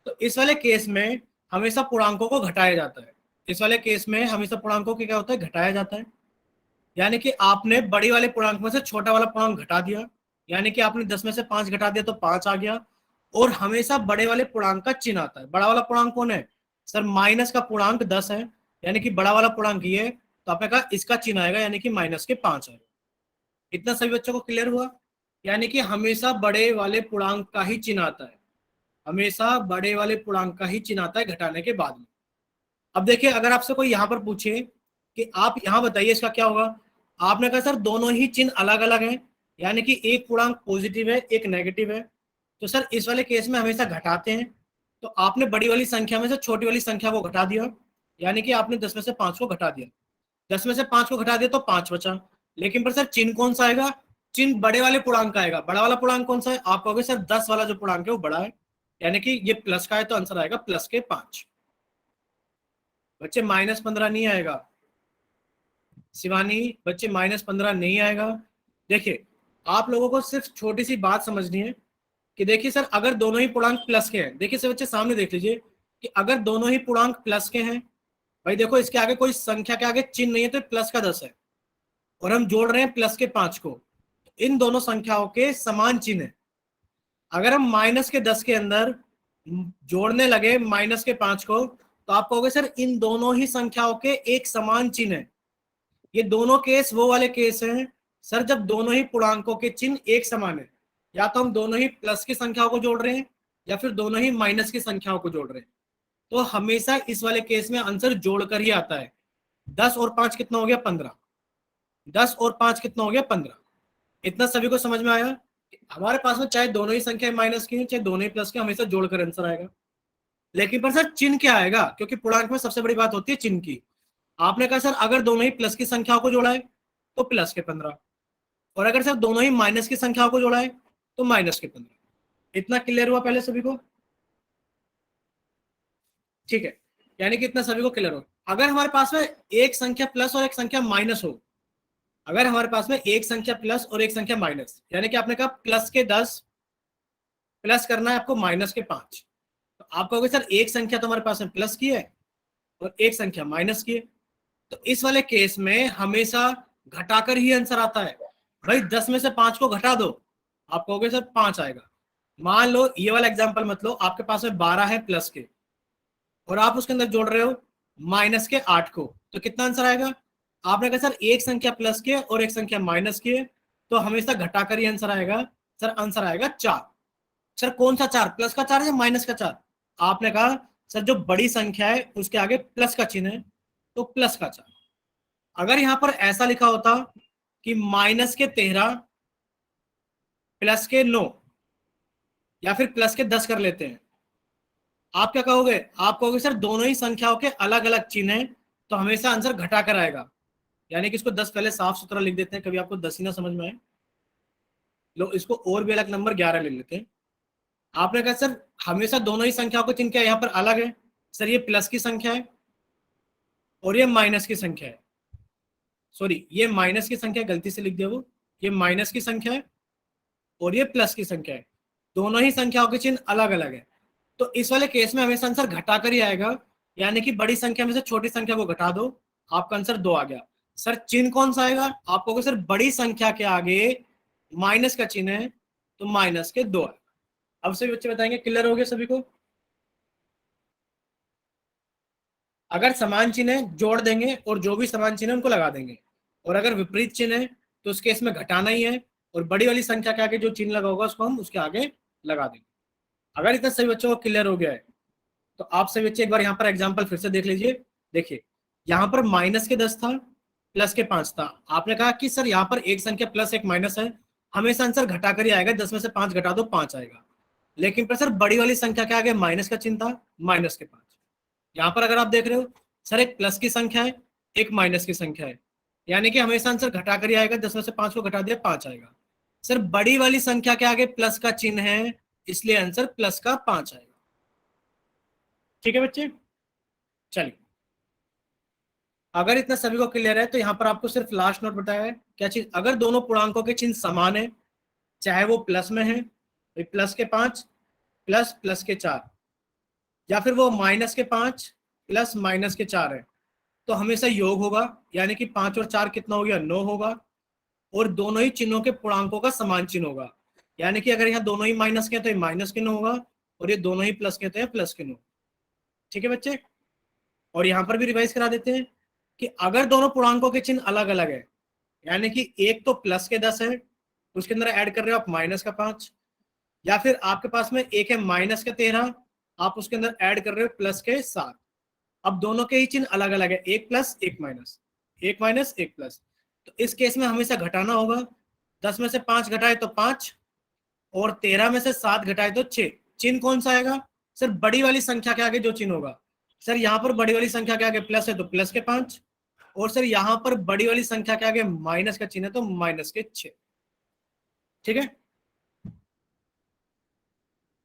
तो इस वाले केस में हमेशा पूर्णांकों को घटाया जाता है, इस वाले केस में हमेशा पूर्णांकों को क्या होता है, घटाया जाता है। यानी कि आपने बड़ी वाले पूर्णांक में से छोटा वाला पूर्णांक घटा दिया, यानी कि आपने 10 में से 5 घटा दिया तो 5 आ गया। और हमेशा बड़े वाले पूर्णांक का चिन्ह आता है। बड़ा वाला पूर्णांक कौन है, सर माइनस का पूर्णांक 10 है, यानी कि बड़ा वाला पूर्णांक ये है, तो आपने कहा इसका चिन्ह आएगा, यानी कि -5 आएगा। इतना सभी बच्चों को क्लियर हुआ। यानी कि हमेशा बड़े वाले पूर्णांक का ही चिन्ह आता है, हमेशा बड़े वाले पूर्णांक का ही चिन्ह आता है घटाने के बाद में। अब देखिए अगर आपसे कोई यहाँ पर पूछे कि आप यहाँ बताइए इसका क्या होगा, आपने कहा सर दोनों ही चिन्ह अलग अलग हैं, यानी कि एक पूर्णांक पॉजिटिव है एक नेगेटिव है, तो सर इस वाले केस में हमेशा घटाते हैं। तो आपने बड़ी वाली संख्या में से छोटी वाली संख्या को घटा दिया, यानी कि आपने 10 में से 5 को घटा दिया, 10 में से 5 को घटा दिया तो 5 बचा। लेकिन पर सर चिन्ह कौन सा आएगा, चिन्ह बड़े वाले पूर्णांक का आएगा। बड़ा वाला पूर्णांक कौन सा है, आप कहोगे सर 10 वाला जो पूर्णांक है वो बड़ा है, यानी कि ये प्लस का है तो आंसर आएगा +5। बच्चे -15 नहीं आएगा, शिवानी बच्चे -15 नहीं आएगा। देखिए आप लोगों को सिर्फ छोटी सी बात समझनी है कि देखिए सर अगर दोनों ही पूर्णांक प्लस के हैं, देखिए सर बच्चे सामने देख लीजिए कि अगर दोनों ही पूर्णांक प्लस के हैं, भाई देखो इसके आगे कोई संख्या के आगे चिन्ह नहीं है तो प्लस का 10 है, और हम जोड़ रहे हैं +5 को, इन दोनों संख्याओं के समान चिन्ह है। अगर हम -10 के अंदर जोड़ने लगे -5 को, तो आप कहोगे सर इन दोनों ही संख्याओं के एक समान चिन्ह है, ये दोनों केस वो वाले केस हैं सर जब दोनों ही पूर्णांकों के चिन्ह एक समान है, या तो हम दोनों ही प्लस की संख्याओं को जोड़ रहे हैं या फिर दोनों ही माइनस की संख्याओं को जोड़ रहे हैं। तो हमेशा इस वाले केस में आंसर जोड़कर ही आता है। 10 और 5 कितना हो गया? 15। 10 और 5 कितना हो गया? 15। इतना सभी को समझ में आया? हमारे पास में चाहे दोनों ही संख्या माइनस की चाहे दोनों ही प्लस की, हमेशा जोड़कर आंसर आएगा। लेकिन पर सर चिन्ह क्या आएगा? क्योंकि पूर्णांक में सबसे बड़ी बात होती है चिन्ह की। आपने कहा सर अगर दोनों ही प्लस की संख्याओं को जोड़ा है तो प्लस के 15, और अगर सर दोनों ही माइनस की संख्याओं को जोड़ा है तो माइनस के 15। इतना क्लियर हुआ पहले सभी को? ठीक है, यानी कि इतना सभी को क्लियर हो। अगर हमारे पास में एक संख्या प्लस और एक संख्या माइनस हो, अगर हमारे पास में एक संख्या प्लस और एक संख्या माइनस, यानी कि आपने कहा प्लस के 10 प्लस करना है आपको माइनस के 5, तो आप कहोगे सर एक संख्या तो हमारे पास में प्लस की है और एक संख्या माइनस की है, तो इस वाले केस में हमेशा घटाकर ही आंसर आता है। भाई 10 में से 5 को घटा दो, आप कहोगे सर 5 आएगा। मान लो ये वाला एग्जांपल मत लो, आपके पास में 12 है प्लस के और आप उसके अंदर जोड़ रहे हो माइनस के 8 को, तो कितना आंसर आएगा? आपने कहा सर एक संख्या प्लस की है और एक संख्या माइनस की है, तो हमेशा घटाकर ही आंसर आएगा। सर आंसर आएगा 4। सर कौन सा 4? प्लस का 4 या माइनस का 4? आपने कहा सर जो बड़ी संख्या है उसके आगे प्लस का चिन्ह है तो प्लस का 4। अगर यहां पर ऐसा लिखा होता कि माइनस के 13 प्लस के 9 या फिर प्लस के 10 कर लेते हैं, आप क्या कहोगे? आप कहोगे सर दोनों ही संख्याओं के अलग अलग चिन्ह हैं तो हमेशा आंसर घटा कर आएगा। यानी कि इसको 10 पहले साफ सुथरा लिख देते हैं, कभी आपको 10 ही ना समझ में आए। लो इसको और भी अलग नंबर 11 ले लेते हैं। आपने कहा सर हमेशा दोनों ही संख्याओं के चिन्ह क्या यहाँ पर अलग है? सर ये प्लस की संख्या है और ये माइनस की संख्या है। सॉरी ये माइनस की संख्या, गलती से लिख दिया वो, ये माइनस की संख्या है और ये प्लस की संख्या है। दोनों ही संख्याओं के चिन्ह अलग अलग है, तो इस वाले केस में हमेशा आंसर घटाकर ही आएगा। यानी कि बड़ी संख्या में से छोटी संख्या को घटा दो, आपका आंसर 2 आ गया। सर चिन्ह कौन सा आएगा? आप कहोगे सर बड़ी संख्या के आगे माइनस का चिन्ह है तो माइनस के 2 आएगा। अब सभी बच्चे बताएंगे, क्लियर हो गया सभी को? अगर समान चिन्ह है जोड़ देंगे और जो भी समान चिन्ह है उनको लगा देंगे, और अगर विपरीत चिन्ह है तो उस केस में घटाना ही है और बड़ी वाली संख्या के आगे जो चिन्ह लगा होगा उसको हम उसके आगे लगा देंगे। अगर इतना सभी बच्चों को क्लियर हो गया है तो आप सभी बच्चे एक बार यहाँ पर एग्जाम्पल फिर से देख लीजिए। देखिए यहाँ पर माइनस के 10 था, प्लस के 5 था। आपने कहा कि सर यहाँ पर एक संख्या प्लस एक माइनस है, हमेशा आंसर घटाकर ही आएगा। 10 में से 5 घटा दो 5 आएगा। लेकिन पर सर बड़ी वाली संख्या के आगे माइनस का चिन्ह था, माइनस के 5। यहाँ पर अगर आप देख रहे हो सर एक प्लस की संख्या है एक माइनस की संख्या है, यानी कि हमेशा आंसर घटाकर ही आएगा। 10 में से 5 को घटा दिया 5 आएगा। सर बड़ी वाली संख्या के आगे प्लस का चिन्ह है इसलिए आंसर प्लस का 5 आएगा। ठीक है बच्चे, चलिए अगर इतना सभी को क्लियर है तो यहाँ पर आपको सिर्फ लास्ट नोट बताया है क्या चीज? अगर दोनों पूर्णांकों के चिन्ह समान है, चाहे वो प्लस में है प्लस के 5 प्लस प्लस के 4, या फिर वो माइनस के 5 प्लस माइनस के 4 है, तो हमेशा योग होगा। यानी कि 5 और 4 कितना हो गया? 9 होगा। और दोनों ही चिन्हों के पूर्णांकों का समान चिन्ह होगा। यानी कि अगर यहाँ दोनों ही माइनस के हैं तो ये माइनस के 9 होगा और ये दोनों ही प्लस के तो ये प्लस के 9। ठीक है बच्चे, और यहाँ पर भी रिवाइज करा देते हैं कि अगर दोनों पूर्णांकों के चिन्ह अलग अलग है, यानी कि एक तो प्लस के 10 है उसके अंदर ऐड कर रहे हो आप माइनस का 5, या फिर आपके पास में एक है माइनस का 13 आप उसके अंदर ऐड कर रहे हो प्लस के 7। अब दोनों के ही चिन्ह अलग अलग है, एक प्लस एक माइनस, एक माइनस एक प्लस। तो इस केस में हमेशा घटाना होगा। 10 में से 5 घटाए तो 5 और 13 में से 7 घटाए तो 6। चिन्ह कौन सा आएगा? सर बड़ी वाली संख्या के आगे जो चिन्ह होगा। सर यहाँ पर बड़ी वाली संख्या के आगे प्लस है तो प्लस के 5, और सर यहाँ पर बड़ी वाली संख्या के आगे माइनस का चिन्ह है तो माइनस के 6। ठीक है,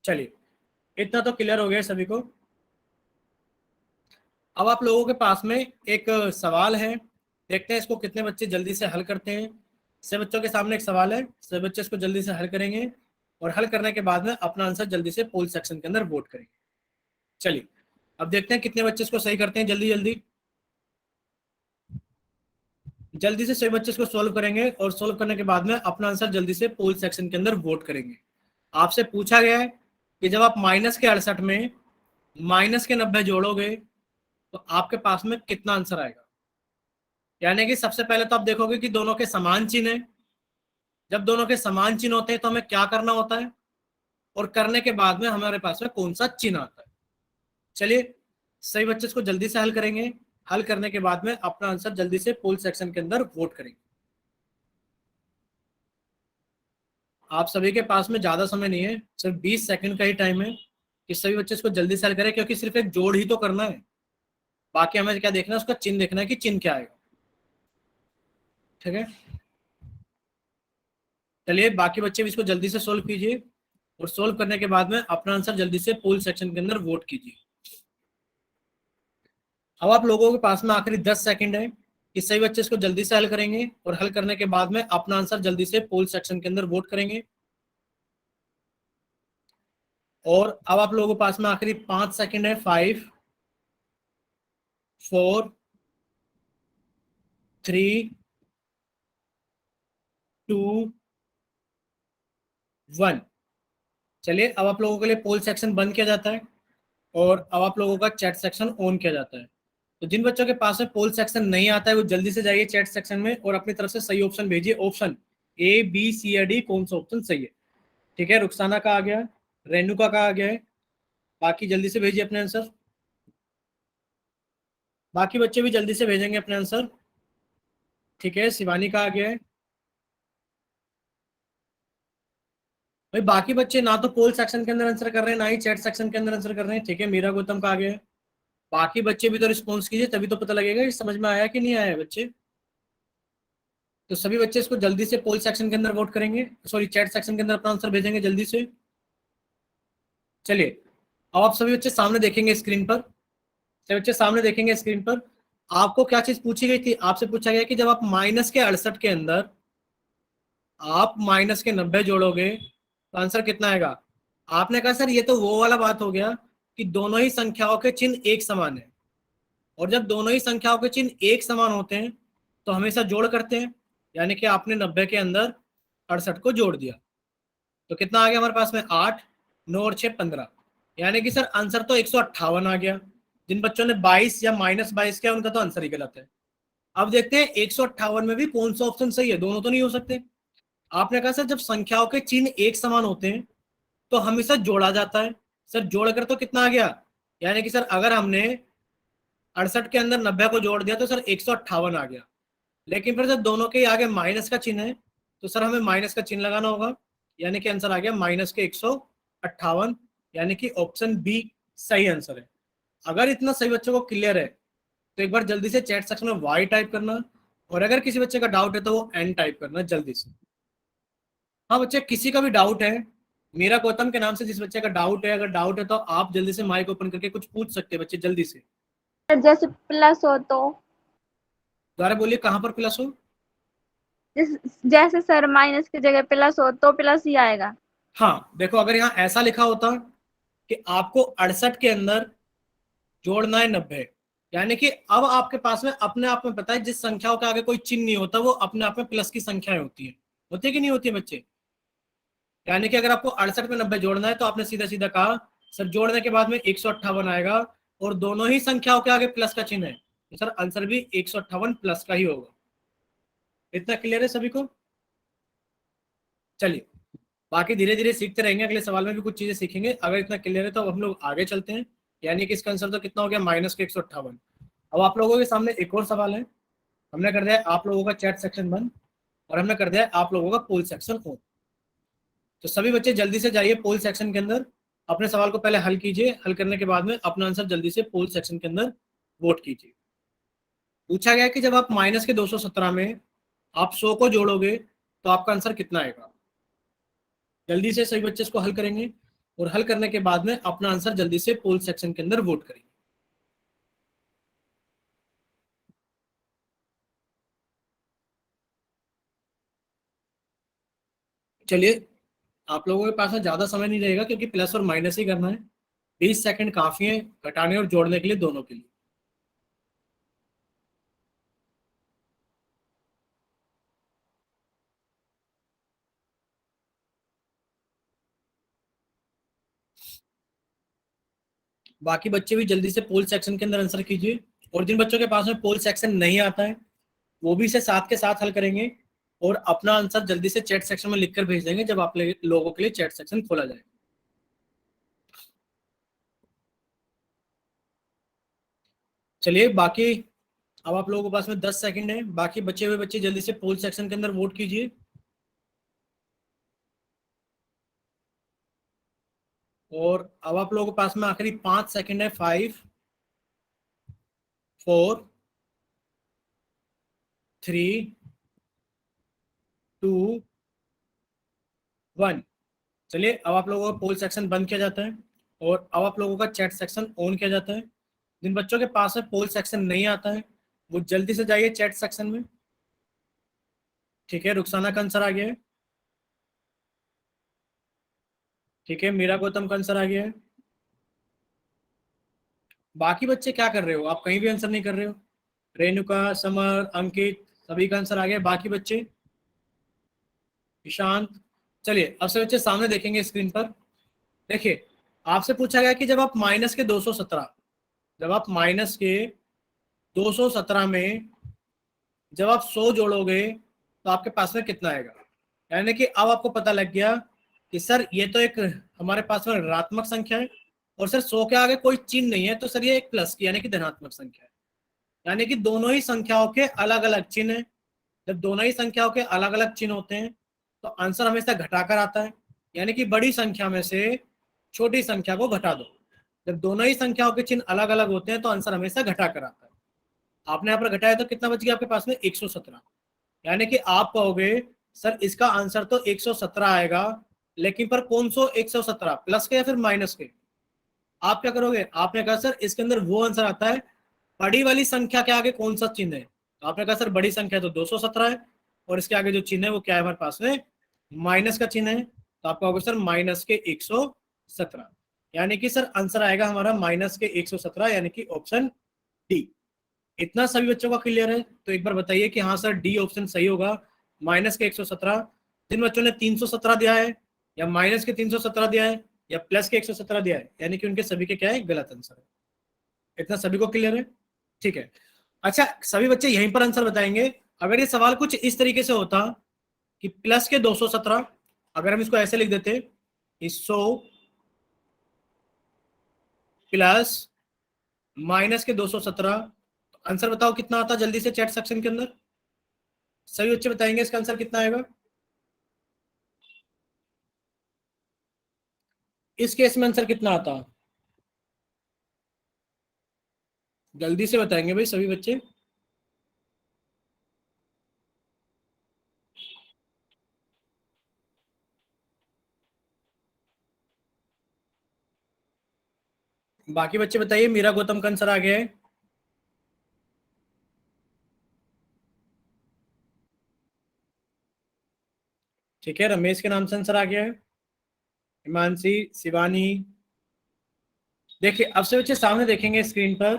चलिए इतना तो क्लियर हो गया सभी को। अब आप लोगों के पास में एक सवाल है, देखते हैं इसको कितने बच्चे जल्दी से हल करते हैं। सब बच्चों के सामने एक सवाल है, सब बच्चे इसको जल्दी से हल करेंगे और हल करने के बाद में अपना आंसर जल्दी से पोल सेक्शन के अंदर वोट करेंगे। चलिए अब देखते हैं कितने बच्चे इसको सही करते हैं। जल्दी जल्दी जल्दी से सभी बच्चे इसको सोल्व करेंगे और सोल्व करने के बाद में अपना आंसर जल्दी से पोल सेक्शन के अंदर वोट करेंगे। आपसे पूछा गया है कि जब आप माइनस के 68 में माइनस के 90 जोड़ोगे तो आपके पास में कितना आंसर आएगा? यानी कि सबसे पहले तो आप देखोगे कि दोनों के समान चिन्ह है। जब दोनों के समान चिन्ह होते हैं तो हमें क्या करना होता है, और करने के बाद में हमारे पास में कौन सा चिन्ह आता है। चलिए सही बच्चे इसको जल्दी से हल करेंगे। हल करने के बाद में अपना आंसर जल्दी से पोल सेक्शन के अंदर वोट करेंगे। आप सभी के पास में ज्यादा समय नहीं है, सिर्फ 20 सेकंड का ही टाइम है कि सभी बच्चे इसको जल्दी से हल करें, क्योंकि सिर्फ एक जोड़ ही तो करना है। बाकी हमें क्या देखना है, उसका चिन्ह देखना है कि चिन्ह क्या आएगा। ठीक है, चलिए बाकी बच्चे भी इसको जल्दी से सोल्व कीजिए, और सोल्व करने के बाद में अपना आंसर जल्दी से पोल सेक्शन के अंदर वोट कीजिए। अब आप लोगों के पास में आखिरी 10 सेकंड है कि सही बच्चे इसको जल्दी से हल करेंगे, और हल करने के बाद में अपना आंसर जल्दी से पोल सेक्शन के अंदर वोट करेंगे। और अब आप लोगों के पास में आखिरी 5 सेकंड है। 5, 4, 3, 2, 1। चलिए अब आप लोगों के लिए पोल सेक्शन बंद किया जाता है, और अब आप लोगों का चैट सेक्शन ऑन किया जाता है। तो जिन बच्चों के पास में पोल सेक्शन नहीं आता है वो जल्दी से जाइए चैट सेक्शन में, और अपनी तरफ से सही ऑप्शन भेजिए। ऑप्शन ए, बी, सी या डी, कौन सा ऑप्शन सही है। ठीक है, रुखसाना का आ गया, रेणुका का आ गया है। बाकी जल्दी से भेजिए अपने आंसर। बाकी बच्चे भी जल्दी से भेजेंगे अपने आंसर। ठीक है, शिवानी का आ गया है। भाई बाकी बच्चे ना तो पोल सेक्शन के अंदर आंसर कर रहे हैं, ना ही चैट सेक्शन के अंदर आंसर कर रहे हैं। ठीक है, मीरा गौतम का आ गया है। बाकी बच्चे भी तो रिस्पॉन्स कीजिए, तभी तो पता लगेगा कि समझ में आया कि नहीं आया है बच्चे। तो सभी बच्चे इसको जल्दी से पोल सेक्शन के अंदर वोट करेंगे, सॉरी चैट सेक्शन के अंदर अपना आंसर भेजेंगे जल्दी से। चलिए अब आप सभी बच्चे सामने देखेंगे स्क्रीन पर। सभी बच्चे सामने देखेंगे स्क्रीन पर। आपको क्या चीज पूछी गई थी, आपसे पूछा गया कि जब आप माइनस के 68 के अंदर आप माइनस के 90 जोड़ोगे तो आंसर कितना आएगा। आपने कहा सर ये तो वो वाला बात हो गया कि दोनों ही संख्याओं के चिन्ह एक समान है, और जब दोनों ही संख्याओं के चिन्ह एक समान होते हैं तो हमेशा जोड़ करते हैं। यानी कि आपने 90 के अंदर 68 को जोड़ दिया, तो कितना आ गया हमारे पास में 8, 9 और 6, 15। यानी कि सर आंसर तो 158 आ गया। जिन बच्चों ने 22 या -22 किया उनका तो आंसर ही गलत है। अब देखते हैं 158 में भी कौन सा ऑप्शन सही है, दोनों तो नहीं हो सकते। आपने कहा सर जब संख्याओं के चिन्ह एक समान होते हैं तो हमेशा जोड़ा जाता है। सर जोड़कर तो कितना आ गया, यानी कि सर अगर हमने 68 के अंदर 90 को जोड़ दिया तो सर 158 आ गया। लेकिन फिर जब दोनों के आगे माइनस का चिन्ह है तो सर हमें माइनस का चिन्ह लगाना होगा, यानी कि आंसर आ गया माइनस के 158। यानी कि ऑप्शन बी सही आंसर है। अगर इतना सही बच्चों को क्लियर है तो एक बार जल्दी से चैट सेक्शन में वाई टाइप करना, और अगर किसी बच्चे का डाउट है तो वो एन टाइप करना जल्दी से। हाँ बच्चे किसी का भी डाउट है, मेरा गौतम के नाम से जिस बच्चे का डाउट है, अगर डाउट है तो आप जल्दी से माइक ओपन करके कुछ पूछ सकते हैं बच्चे जल्दी से। जैसे प्लस हो तो दोबारा बोलिए कहाँ पर प्लस हो। जैसे सर माइनस की जगह प्लस हो तो प्लस ही आएगा। हाँ देखो अगर यहाँ ऐसा लिखा होता कि आपको 68 के अंदर जोड़ना है 90, यानी कि अब आपके पास में अपने आप में पता है जिस संख्याओं के आगे कोई चिन्ह नहीं होता वो अपने आप में प्लस की संख्याएं होती है। होती है कि नहीं होती है बच्चे। यानी कि अगर आपको 68 में 90 जोड़ना है तो आपने सीधा सीधा कहा सर जोड़ने के बाद में 158 आएगा, और दोनों ही संख्याओं के आगे प्लस का चिन्ह है, तो सर आंसर भी 158 प्लस का ही होगा। इतना क्लियर है सभी को। चलिए बाकी धीरे धीरे सीखते रहेंगे, अगले सवाल में भी कुछ चीजें सीखेंगे। अगर इतना क्लियर है तो अब हम लोग आगे चलते हैं। यानी कि इसका आंसर तो कितना हो गया माइनस के 158। अब आप लोगों के सामने एक और सवाल है। हमने कर दिया आप लोगों का चैट सेक्शन बंद, और हमने कर दिया आप लोगों का पोल सेक्शन ऑन। तो सभी बच्चे जल्दी से जाइए पोल सेक्शन के अंदर, अपने सवाल को पहले हल कीजिए। हल करने के बाद में अपना आंसर जल्दी से पोल सेक्शन के अंदर वोट कीजिए। पूछा गया कि जब आप माइनस के 217 में आप 100 को जोड़ोगे तो आपका आंसर कितना आएगा। जल्दी से सभी बच्चे इसको हल करेंगे, और हल करने के बाद में अपना आंसर जल्दी से पोल सेक्शन के अंदर वोट करेंगे। चलिए आप लोगों के पास में ज्यादा समय नहीं रहेगा क्योंकि प्लस और माइनस ही करना है। 20 सेकंड काफी है घटाने और जोड़ने के लिए, दोनों के लिए। बाकी बच्चे भी जल्दी से पोल सेक्शन के अंदर आंसर कीजिए, और जिन बच्चों के पास में पोल सेक्शन नहीं आता है वो भी इसे साथ के साथ हल करेंगे और अपना आंसर जल्दी से चैट सेक्शन में लिखकर भेज देंगे जब आप लोगों के लिए चैट सेक्शन खोला जाए। चलिए बाकी अब आप लोगों के पास में 10 सेकंड है, बाकी बचे हुए बच्चे जल्दी से पोल सेक्शन के अंदर वोट कीजिए। और अब आप लोगों के पास में आखिरी 5 सेकंड है। 5 4 3 2 1। चलिए अब आप लोगों का पोल सेक्शन बंद किया जाता है और अब आप लोगों का चैट सेक्शन ऑन किया जाता है। जिन बच्चों के पास में पोल सेक्शन नहीं आता है वो जल्दी से जाइए चैट सेक्शन में। ठीक है, रुखसाना का आंसर आ गया है। ठीक है, मीरा गौतम का आंसर आ गया है। बाकी बच्चे क्या कर रहे हो, आप कहीं भी आंसर नहीं कर रहे हो। रेणुका, समर, अंकित, सभी का आंसर आ गया। बाकी बच्चे, ईशांत। चलिए अब से बच्चे सामने देखेंगे स्क्रीन पर। देखिए आपसे पूछा गया कि जब आप माइनस के 217, जब आप माइनस के 217 में जब आप 100 जोड़ोगे तो आपके पास में कितना आएगा। यानी कि अब आपको पता लग गया कि सर ये तो एक हमारे पास में ऋणात्मक संख्या है और सर 100 के आगे कोई चिन्ह नहीं है, तो सर ये एक प्लस की यानी कि धनात्मक संख्या है। यानी कि दोनों ही संख्याओं के अलग अलग चिन्ह है। जब दोनों ही संख्याओं के अलग अलग चिन्ह होते हैं तो आंसर हमेशा घटाकर आता है। यानी कि बड़ी संख्या में से छोटी संख्या को घटा दो। जब दोनों ही संख्याओं के चिन्ह अलग अलग होते हैं तो आंसर हमेशा घटाकर आता है। आपने यहाँ पर घटाया तो कितना बच गया आपके पास में 117। यानी कि आप कहोगे सर इसका आंसर तो 117 आएगा, लेकिन पर कौन सा 117, प्लस के या फिर माइनस के। आप क्या करोगे, आपने कहा सर इसके अंदर वो आंसर आता है बड़ी वाली संख्या के आगे कौन सा चिन्ह है। तो आपने कहा सर बड़ी संख्या तो 217 है और इसके आगे जो चिन्ह है वो क्या है हमारे पास में, माइनस का चिन्ह है। तो आप कहोगे सर माइनस के 117। यानी कि सर आंसर आएगा हमारा माइनस के 117, यानी कि ऑप्शन डी। इतना सभी बच्चों का क्लियर है? तो एक बार बताइए कि हाँ सर डी ऑप्शन सही होगा, माइनस के 117। जिन बच्चों ने 317 दिया है या माइनस के 317 दिया है या प्लस के 117 दिया है, यानी कि उनके सभी के क्या है, गलत आंसर है। इतना सभी को क्लियर है? ठीक है। अच्छा सभी बच्चे यहीं पर आंसर बताएंगे। अगर ये सवाल कुछ इस तरीके से होता कि प्लस के 217, अगर हम इसको ऐसे लिख देते 100 प्लस माइनस के 217, आंसर बताओ कितना आता जल्दी से चैट सेक्शन के अंदर। सभी बच्चे बताएंगे इसका आंसर कितना आएगा। इस केस में आंसर कितना आता, जल्दी से बताएंगे भाई सभी बच्चे। बाकी बच्चे बताइए, मीरा गौतम का आंसर आ गया है। ठीक है, रमेश के नाम से आंसर आ गया है। हिमांशी, शिवानी। देखिए अब से बच्चे सामने देखेंगे स्क्रीन पर।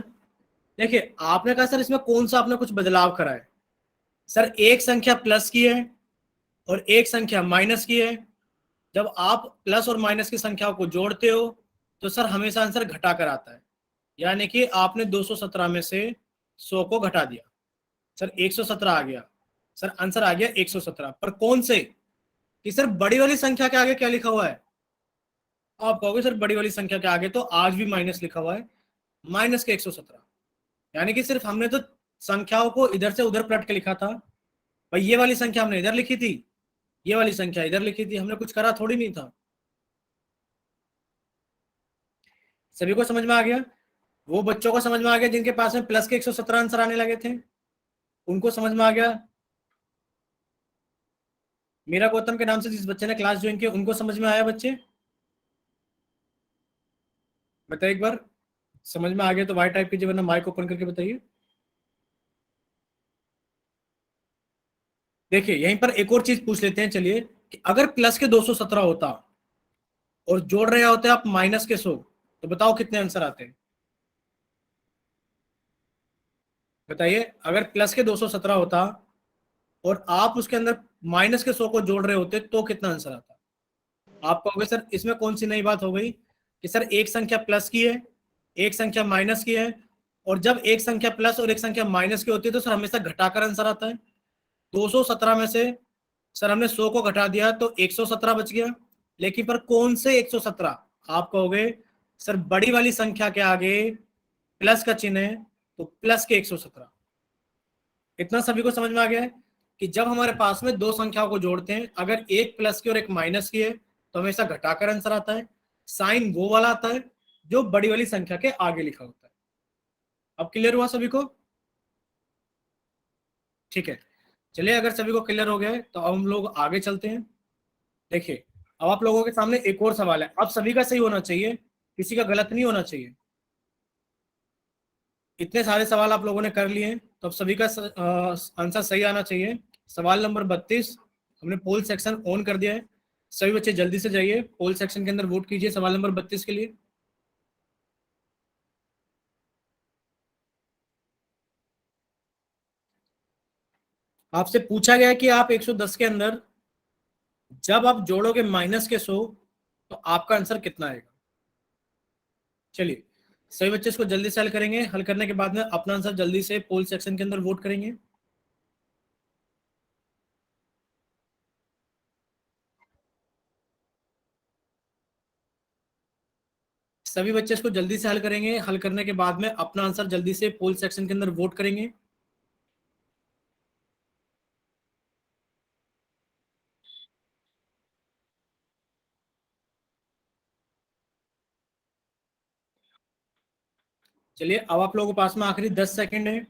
देखिए आपने कहा सर इसमें कौन सा आपने कुछ बदलाव करा है। सर एक संख्या प्लस की है और एक संख्या माइनस की है। जब आप प्लस और माइनस की संख्याओं को जोड़ते हो तो सर हमेशा आंसर घटा कर आता है। यानी कि आपने 217 में से 100 को घटा दिया, सर 117 आ गया। सर आंसर आ गया 117, पर कौन से, कि सर बड़ी वाली संख्या के आगे क्या लिखा हुआ है। आप कहोगे सर बड़ी वाली संख्या के आगे तो आज भी माइनस लिखा हुआ है, माइनस के 117। यानी कि सिर्फ हमने तो संख्याओं को इधर से उधर पलट के लिखा था। भाई ये वाली संख्या हमने इधर लिखी थी, ये वाली संख्या इधर लिखी थी, हमने कुछ करा थोड़ी नहीं था। सभी को समझ में आ गया? वो बच्चों को समझ में आ गया जिनके पास में प्लस के 117 आंसर आने लगे थे, उनको समझ में आ गया। मीरा गौतम के नाम से जिस बच्चे ने क्लास ज्वाइन की उनको समझ में आया बच्चे? बताइए एक बार, समझ में आ गया तो वाई टाइप कीजिए, वरना माइक ओपन करके बताइए। देखिए यहीं पर एक और चीज पूछ लेते हैं चलिए, कि अगर प्लस के 217 होता और जोड़ रहे होते आप माइनस के 100, तो बताओ कितने आंसर आते हैं। बताइए, अगर प्लस के 217 होता और आप उसके अंदर माइनस के 100 को जोड़ रहे होते तो कितना आंसर आता। आप कहोगे सर इसमें कौन सी नई बात हो गई कि सर एक संख्या प्लस की है, एक संख्या माइनस की है और जब एक संख्या प्लस और एक संख्या माइनस की होती है तो सर हमेशा घटाकर आंसर आता है। 217 में से सर हमने 100 को घटा दिया तो 117 बच गया, लेकिन पर कौन से 117? आप कहोगे सर बड़ी वाली संख्या के आगे प्लस का चिन्ह है तो प्लस के 117। इतना सभी को समझ में आ गया है कि जब हमारे पास में दो संख्याओं को जोड़ते हैं, अगर एक प्लस की और एक माइनस की है तो हमेशा घटाकर आंसर आता है। साइन वो वाला आता है जो बड़ी वाली संख्या के आगे लिखा होता है। अब क्लियर हुआ सभी को? ठीक है, चलिए अगर सभी को क्लियर हो गया है तो अब हम लोग आगे चलते हैं। देखिए अब आप लोगों के सामने एक और सवाल है। अब सभी का सही होना चाहिए, किसी का गलत नहीं होना चाहिए। इतने सारे सवाल आप लोगों ने कर लिए हैं तो अब सभी का आंसर सही आना चाहिए। सवाल नंबर 32 हमने पोल सेक्शन ऑन कर दिया है। सभी बच्चे जल्दी से जाइए पोल सेक्शन के अंदर वोट कीजिए सवाल नंबर 32 के लिए। आपसे पूछा गया है कि आप 110 के अंदर जब आप जोड़ोगे माइनस के 100 तो आपका आंसर कितना आएगा। चलिए सभी बच्चे इसको जल्दी से हल करेंगे। हल करने के बाद में अपना आंसर जल्दी से पोल सेक्शन के अंदर वोट करेंगे। सभी बच्चे इसको जल्दी से हल करेंगे। हल करने के बाद में अपना आंसर जल्दी से पोल सेक्शन के अंदर वोट करेंगे। चलिए अब आप लोगों के पास में आखिरी 10 सेकंड है।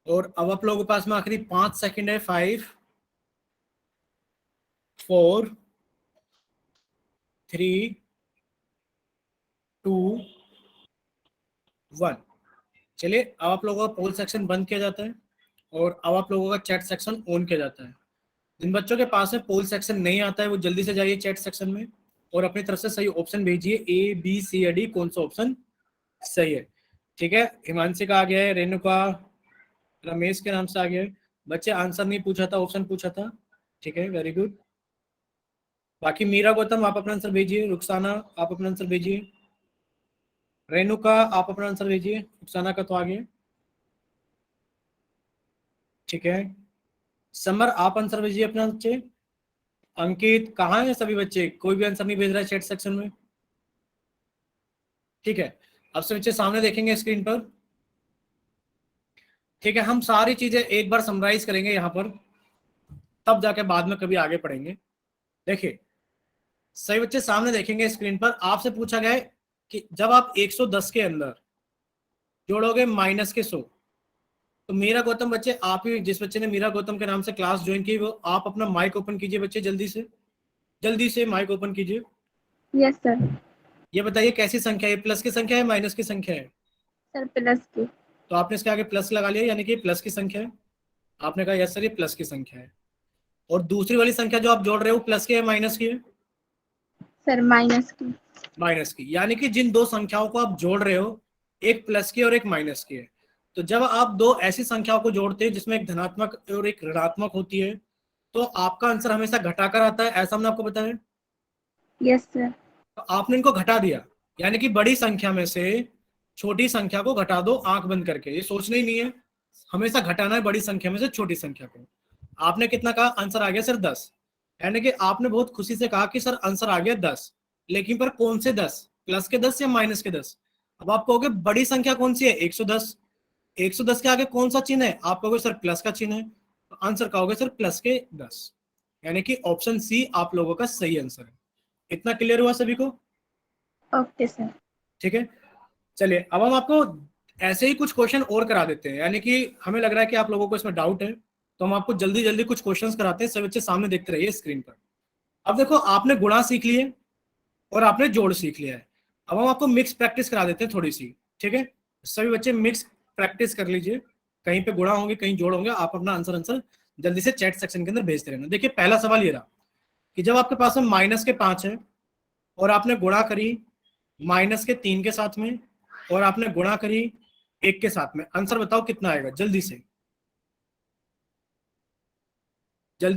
और अब आप लोगों के पास में आखिरी 5 सेकंड है। 5 4 3 2 1। चलिए अब आप लोगों का पोल सेक्शन बंद किया जाता है और अब आप लोगों का चैट सेक्शन ऑन किया जाता है। जिन बच्चों के पास में पोल सेक्शन नहीं आता है वो जल्दी से जाइए चैट सेक्शन में और अपनी तरफ से सही ऑप्शन भेजिए, ए बी सी या डी कौन सा ऑप्शन सही है। ठीक है, हिमांशी का आ गया है, रेणुका, रमेश के नाम से आ गया है। बच्चे आंसर नहीं पूछा था, ऑप्शन पूछा था। ठीक है, वेरी गुड। बाकी मीरा गौतम आप अपना आंसर भेजिए, रुखसाना आप अपना आंसर भेजिए, रेणुका आप अपना आंसर भेजिए, रुखसाना का तो आ गया। ठीक है, समर आप आंसर भेजिए अपना बच्चे। अंकित कहाँ है सभी बच्चे? कोई भी आंसर नहीं भेज रहा है चैट सेक्शन में। ठीक है, अब से बच्चे सामने देखेंगे स्क्रीन पर। ठीक है, हम सारी चीजें एक बार समराइज करेंगे यहाँ पर, तब जाके बाद में कभी आगे पढ़ेंगे। देखिए सही बच्चे सामने देखेंगे स्क्रीन पर। आपसे पूछा गया है कि जब आप 110 के अंदर जोड़ोगे माइनस के 100 तो मीरा गौतम बच्चे आप ही, जिस बच्चे ने मीरा गौतम के नाम से क्लास ज्वाइन की वो आप अपना माइक ओपन कीजिए बच्चे, जल्दी से माइक ओपन कीजिए। Yes sir. ये बताइए कैसी संख्या है, प्लस की संख्या है माइनस की संख्या है? सर प्लस की। तो आपने इसके आगे प्लस लगा लिया यानी कि प्लस की संख्या है। आपने कहा यस सर ये प्लस की संख्या है। और दूसरी वाली संख्या जो आप जोड़ रहे हो प्लस की है माइनस की है? सर माइनस की। माइनस की, यानी कि जिन दो संख्याओं को आप जोड़ रहे हो एक प्लस की और एक माइनस की है। तो जब आप दो ऐसी संख्याओं को जोड़ते हैं जिसमें एक धनात्मक और एक ऋणात्मक होती है तो आपका आंसर हमेशा घटाकर आता है, ऐसा हमने आपको बताया। Yes sir. तो आपने इनको घटा दिया, यानी कि बड़ी संख्या में से छोटी संख्या को घटा दो आंख बंद करके, ये सोचना ही नहीं है, हमेशा घटाना है बड़ी संख्या में से छोटी संख्या को। आपने कितना कहा? आंसर आ गया सर 10। यानी कि आपने बहुत खुशी से कहा कि सर आंसर आ गया 10, लेकिन पर कौन से 10? प्लस के 10 या माइनस के 10? अब आप कहोगे बड़ी संख्या कौन सी है? 110। 110 के आगे कौन सा चिन्ह है? आप कहोगे सर प्लस का चिन्ह है, तो आंसर कहोगे सर प्लस के 10, यानी कि ऑप्शन सी आप लोगों का सही आंसर है। इतना क्लियर हुआ सभी को? Okay sir. ठीक है, चलिए अब हम आपको ऐसे ही कुछ क्वेश्चन और करा देते हैं, यानी कि हमें लग रहा है कि आप लोगों को इसमें डाउट है तो हम आपको जल्दी जल्दी कुछ क्वेश्चंस कराते हैं। सभी बच्चे सामने देखते रहिए स्क्रीन पर। अब देखो आपने गुणा सीख लिए और आपने जोड़ सीख लिया है। अब हम आपको मिक्स प्रैक्टिस करा देते हैं थोड़ी सी। ठीक है, सभी बच्चे मिक्स प्रैक्टिस कर लीजिए। कहीं पे गुणा होंगे कहीं जोड़ होंगे, आप अपना आंसर जल्दी से चैट सेक्शन के अंदर भेजते रहना। देखिए पहला सवाल ये रहा कि जब आपके पास में माइनस के 5 है और आपने गुणा करी माइनस के 3 के साथ में और आपने गुणा करी 1 के साथ में, आंसर बताओ कितना आएगा? जल्दी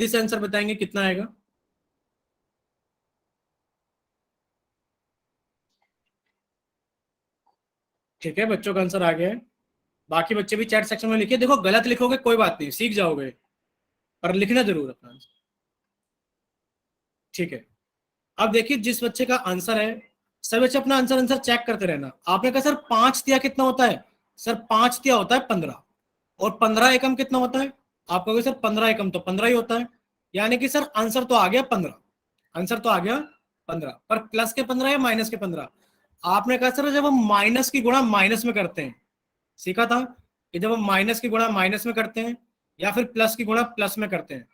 से आंसर बताएंगे कितना आएगा? ठीक है, बच्चों का आंसर आ गया है। बाकी बच्चे भी चैट सेक्शन में लिखिए। देखो गलत लिखोगे कोई बात नहीं, सीख जाओगे, पर लिखना जरूर अपना आंसर। ठीक है, अब देखिए जिस बच्चे का आंसर है, सभी बच्चे अपना आंसर आंसर चेक करते रहना। आपने कहा सर 5 तिया कितना होता है? सर 5 तिया होता है 15। और 15 एकम कितना होता है? आप कहोगे सर 15 एकम तो 15 ही होता है। यानी कि सर आंसर तो आ गया 15, आंसर तो आ गया 15, पर प्लस के 15 या माइनस के 15? आपने कहा सर जब हम माइनस की गुणा माइनस में करते हैं, सीखा था कि जब हम माइनस की गुणा माइनस में करते हैं या फिर प्लस की गुणा प्लस में करते हैं,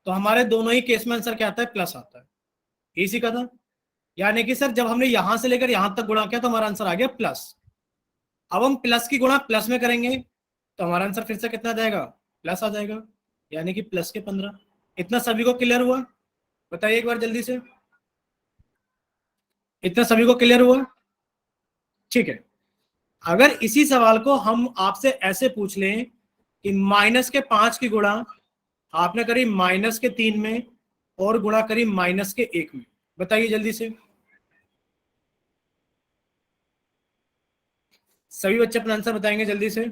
तो हमारे दोनों ही केस में आंसर क्या आता है? प्लस आता है। यही सीखा था। यानी कि सर जब हमने यहां से लेकर यहां तक गुणा किया तो हमारा आंसर आ गया प्लस। अब हम प्लस की गुणा प्लस में करेंगे तो हमारा आंसर फिर से कितना आ जाएगा? प्लस आ जाएगा, यानी कि प्लस के 15। इतना सभी को क्लियर हुआ? बताइए एक बार जल्दी से, इतना सभी को क्लियर हुआ? ठीक है, अगर इसी सवाल को हम आपसे ऐसे पूछ लें कि -5 की गुणा आपने करी -3 में और गुणा करी -1 में, बताइए जल्दी से। सभी बच्चे अपना आंसर बताएंगे जल्दी से।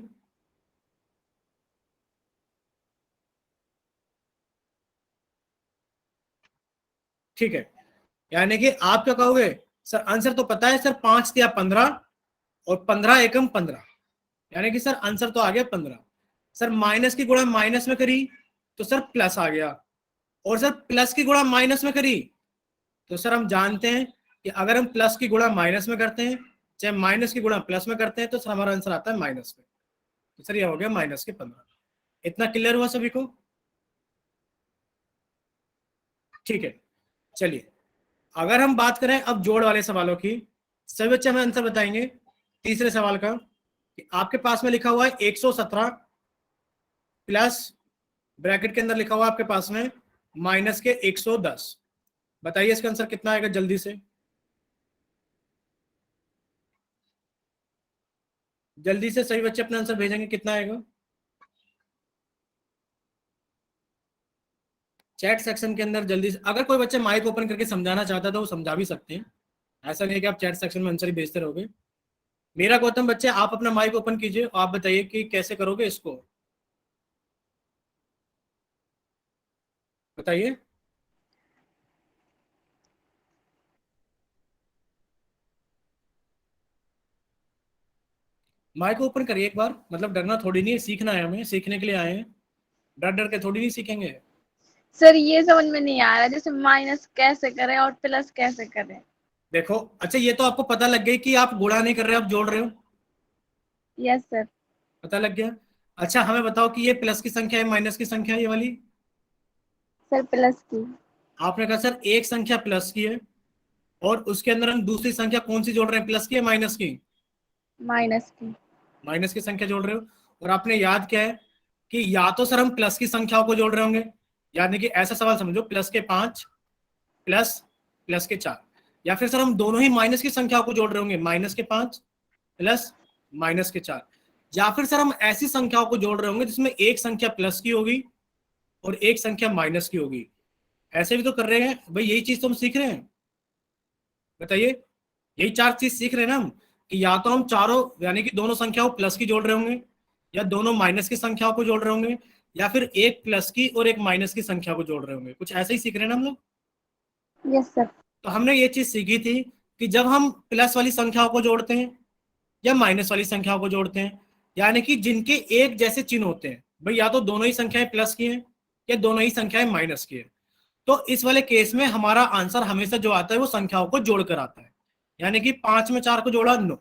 ठीक है, यानी कि आप क्या कहोगे? सर आंसर तो पता है सर, 5 या 15 और 15 एकम 15, यानी कि सर आंसर तो आ गया 15। सर माइनस की गुणा माइनस में करी तो सर प्लस आ गया, और सर प्लस की गुणा माइनस में करी तो सर हम जानते हैं कि अगर हम प्लस की गुणा माइनस में करते हैं चाहे माइनस की गुणा प्लस में करते हैं तो सर हमारा आंसर आता है माइनस में। तो सर ये हो गया -15। इतना क्लियर हुआ सभी को? ठीक है, चलिए अगर हम बात करें अब जोड़ वाले सवालों की, सभी बच्चे हमें आंसर बताएंगे तीसरे सवाल का। कि आपके पास में लिखा हुआ है 117 प्लस ब्रैकेट के अंदर लिखा हुआ है आपके पास में माइनस के 110। बताइए इसका आंसर कितना आएगा जल्दी से, जल्दी से सही बच्चे अपना आंसर भेजेंगे, कितना आएगा? चैट सेक्शन के अंदर जल्दी से, अगर कोई बच्चे माइक ओपन करके समझाना चाहता है तो वो समझा भी सकते हैं। ऐसा नहीं है कि आप चैट सेक्शन में आंसर ही भेजते रहोगे। मेरा गौतम बच्चे आप अपना माइक ओपन कीजिए और आप बताइए कि कैसे करोगे इसको, बताइए। माइक ओपन करिए एक बार, मतलब डरना थोड़ी नहीं है, सीखना है, हमें सीखने के लिए आए हैं, डर डर के थोड़ी नहीं सीखेंगे। सर ये समझ में नहीं आ रहा, जैसे माइनस कैसे करें और प्लस कैसे करें। देखो अच्छा, ये तो आपको पता लग गई कि आप गुणा नहीं कर रहे हो, आप जोड़ रहे हो, यस सर। पता लग गया। अच्छा हमें बताओ कि ये प्लस की संख्या है माइनस की संख्या है ये वाली? सर प्लस की। आपने कहा सर एक संख्या प्लस की है, और उसके अंदर हम दूसरी संख्या कौन सी जोड़ रहे हैं, प्लस की या माइनस की? माइनस की। माइनस की संख्या जोड़ रहे हो। और आपने याद किया है कि या तो सर हम प्लस की संख्याओं को जोड़ रहे होंगे, यानी कि ऐसा सवाल समझो प्लस के 5 प्लस प्लस के 4, या फिर सर हम दोनों ही माइनस की संख्याओं को जोड़ रहे होंगे, -5 प्लस -4, या फिर सर हम ऐसी संख्याओं को जोड़ रहे होंगे जिसमें एक संख्या प्लस की होगी और एक संख्या माइनस की होगी। ऐसे भी तो कर रहे हैं भाई, यही चीज तो हम सीख रहे हैं, बताइए। यही 4 चीज सीख रहे हैं ना हम, कि या तो हम चारों यानी कि दोनों संख्याओं प्लस की जोड़ रहे होंगे, या दोनों माइनस की संख्याओं को जोड़ रहे होंगे, या फिर एक प्लस की और एक माइनस की संख्या को जोड़ रहे होंगे। कुछ ऐसे ही सीख रहे हैं ना हम लोग। Yes sir. तो हमने ये चीज सीखी थी कि जब हम प्लस वाली संख्याओं को जोड़ते हैं या माइनस वाली संख्याओं को जोड़ते हैं, यानी कि जिनके एक जैसे चिन्ह होते हैं भाई, या तो दोनों ही संख्याएं प्लस की हैं या दोनों ही संख्याएं माइनस की है, तो इस वाले केस में हमारा आंसर हमेशा जो आता है वो संख्याओं को जोड़कर आता है। यानी कि 5 में 4 को जोड़ा 9,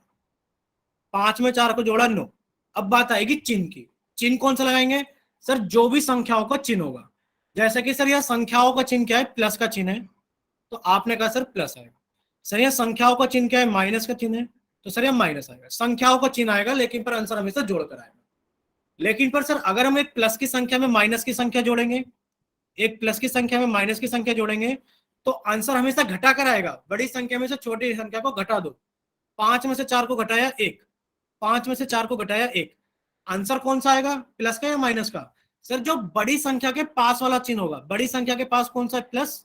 5 में 4 को जोड़ा 9। अब बात आएगी चिन्ह की। चिन्ह कौन सा लगाएंगे? सर जो भी संख्याओं का चिन्ह होगा, जैसे कि सर यह संख्याओं का चिन्ह क्या है? प्लस का चिन्ह है, तो आपने कहा सर प्लस आएगा। सर यह संख्याओं का चिन्ह क्या है? माइनस का चिन्ह है, तो सर यह माइनस आएगा। संख्याओं का चिन्ह आएगा, लेकिन पर आंसर हमेशा जोड़कर आएगा। लेकिन पर सर अगर हम एक प्लस की संख्या में माइनस की संख्या जोड़ेंगे, एक प्लस की संख्या में माइनस की संख्या जोड़ेंगे, तो आंसर हमेशा घटा कर आएगा। बड़ी संख्या में से छोटी संख्या को घटा दो, 5 में से 4 को घटाया 1, 5 में से 4 को घटाया 1, आंसर कौन सा आएगा? प्लस का या माइनस का? सर जो बड़ी संख्या के पास वाला चिन्ह होगा, बड़ी संख्या के पास कौन सा है? प्लस,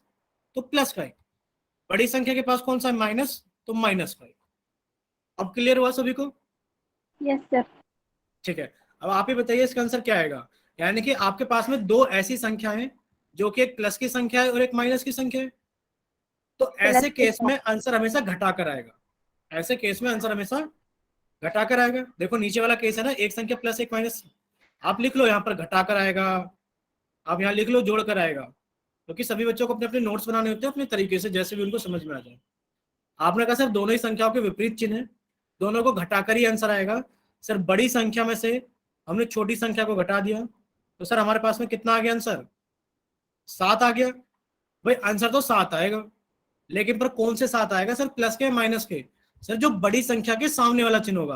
तो प्लस का है। बड़ी संख्या के पास कौन सा है? माइनस, तो माइनस का है। अब क्लियर हुआ सभी को? Yes sir. ठीक है, अब आप ही बताइए इसका आंसर क्या आएगा। यानी कि आपके पास में दो ऐसी संख्या है जो कि एक प्लस की संख्या है और एक माइनस की संख्या है, तो प्लस ऐसे के केस साथ। में आंसर हमेशा घटाकर आएगा। ऐसे केस में आंसर हमेशा घटाकर आएगा। देखो नीचे वाला केस है ना, एक संख्या प्लस एक माइनस, आप लिख लो यहाँ पर घटाकर आएगा, आप यहाँ लिख लो जोड़कर आएगा, क्योंकि सभी बच्चों को अपने अपने नोट्स बनाने होते हैं अपने तरीके से, जैसे भी उनको समझ में आ जाए। आपने कहा सर दोनों ही संख्याओं के विपरीत चिन्ह है, दोनों को घटाकर ही आंसर आएगा। सर बड़ी संख्या में से हमने छोटी संख्या को घटा दिया, तो सर हमारे पास में कितना आ गया आंसर, 7 आ गया। भाई आंसर तो 7 आएगा, लेकिन पर कौन से 7 आएगा सर, प्लस के माइनस के। सर जो बड़ी संख्या के सामने वाला चिन्ह होगा,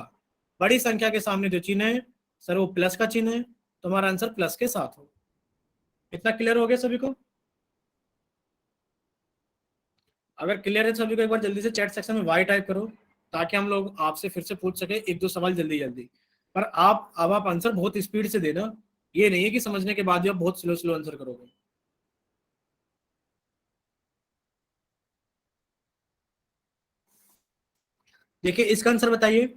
बड़ी संख्या के सामने जो चिन्ह है सर वो प्लस का चिन्ह है, तो हमारा आंसर प्लस के 7 होगा। इतना क्लियर हो गया सभी को। अगर क्लियर है सभी को, एक बार जल्दी से चैट सेक्शन में वाई टाइप करो, ताकि हम लोग आपसे फिर से पूछ सके एक दो सवाल जल्दी जल्दी। पर आप आंसर बहुत स्पीड से देना, ये नहीं है कि समझने के बाद भी आप बहुत स्लो स्लो आंसर करोगे। देखिए इसका आंसर बताइए।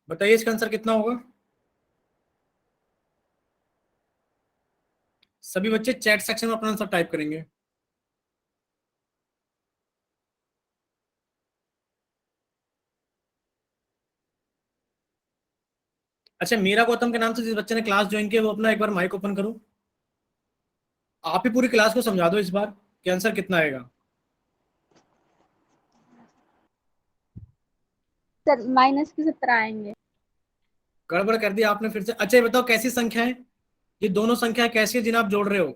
बताइए इसका आंसर कितना होगा। सभी बच्चे चैट सेक्शन में अपना आंसर टाइप करेंगे। अच्छा, मीरा गौतम के नाम से जिस बच्चे ने क्लास ज्वाइन किया वो अपना एक बार माइक ओपन करो। आप ही पूरी क्लास को समझा दो इस बार कि आंसर कितना आएगा। सर माइनस के 17 आएंगे। गड़बड़ कर दिया आपने फिर से। अच्छा ये बताओ कैसी संख्या है, ये दोनों संख्या कैसी है जिन्हें आप जोड़ रहे हो।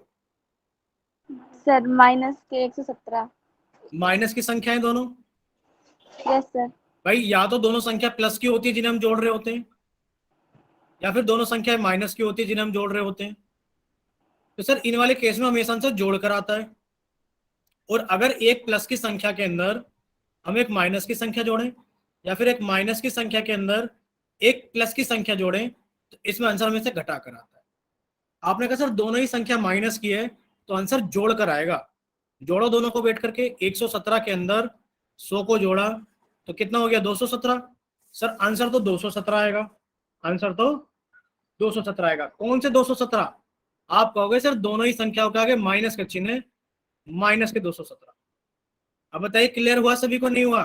सर माइनस के 117। माइनस की संख्या है दोनों। Yes sir. भाई या तो दोनों संख्या प्लस की होती है जिन्हें हम जोड़ रहे होते हैं, या फिर दोनों संख्या माइनस की होती है जिन्हें हम जोड़ रहे होते हैं। तो सर इन वाले केस में हमेशा आंसर जोड़ कर आता है। और अगर एक प्लस की संख्या के अंदर हम एक माइनस की संख्या जोड़ें, या फिर एक माइनस की संख्या के अंदर एक प्लस की संख्या जोड़ें, तो इसमें आंसर हमें से घटा कर आता है। आपने कहा सर दोनों ही संख्या माइनस की है, तो आंसर जोड़ कर आएगा। जोड़ो दोनों को बैठ करके, 117 के अंदर 100 को जोड़ा तो कितना हो गया, 217। सर आंसर तो 217 आएगा, आंसर तो 217 आएगा। कौन से 217, आप कहोगे सर दोनों ही संख्याओं के आगे माइनस का चिन्ह है, माइनस के 217। अब बताइए क्लियर हुआ सभी को, नहीं हुआ।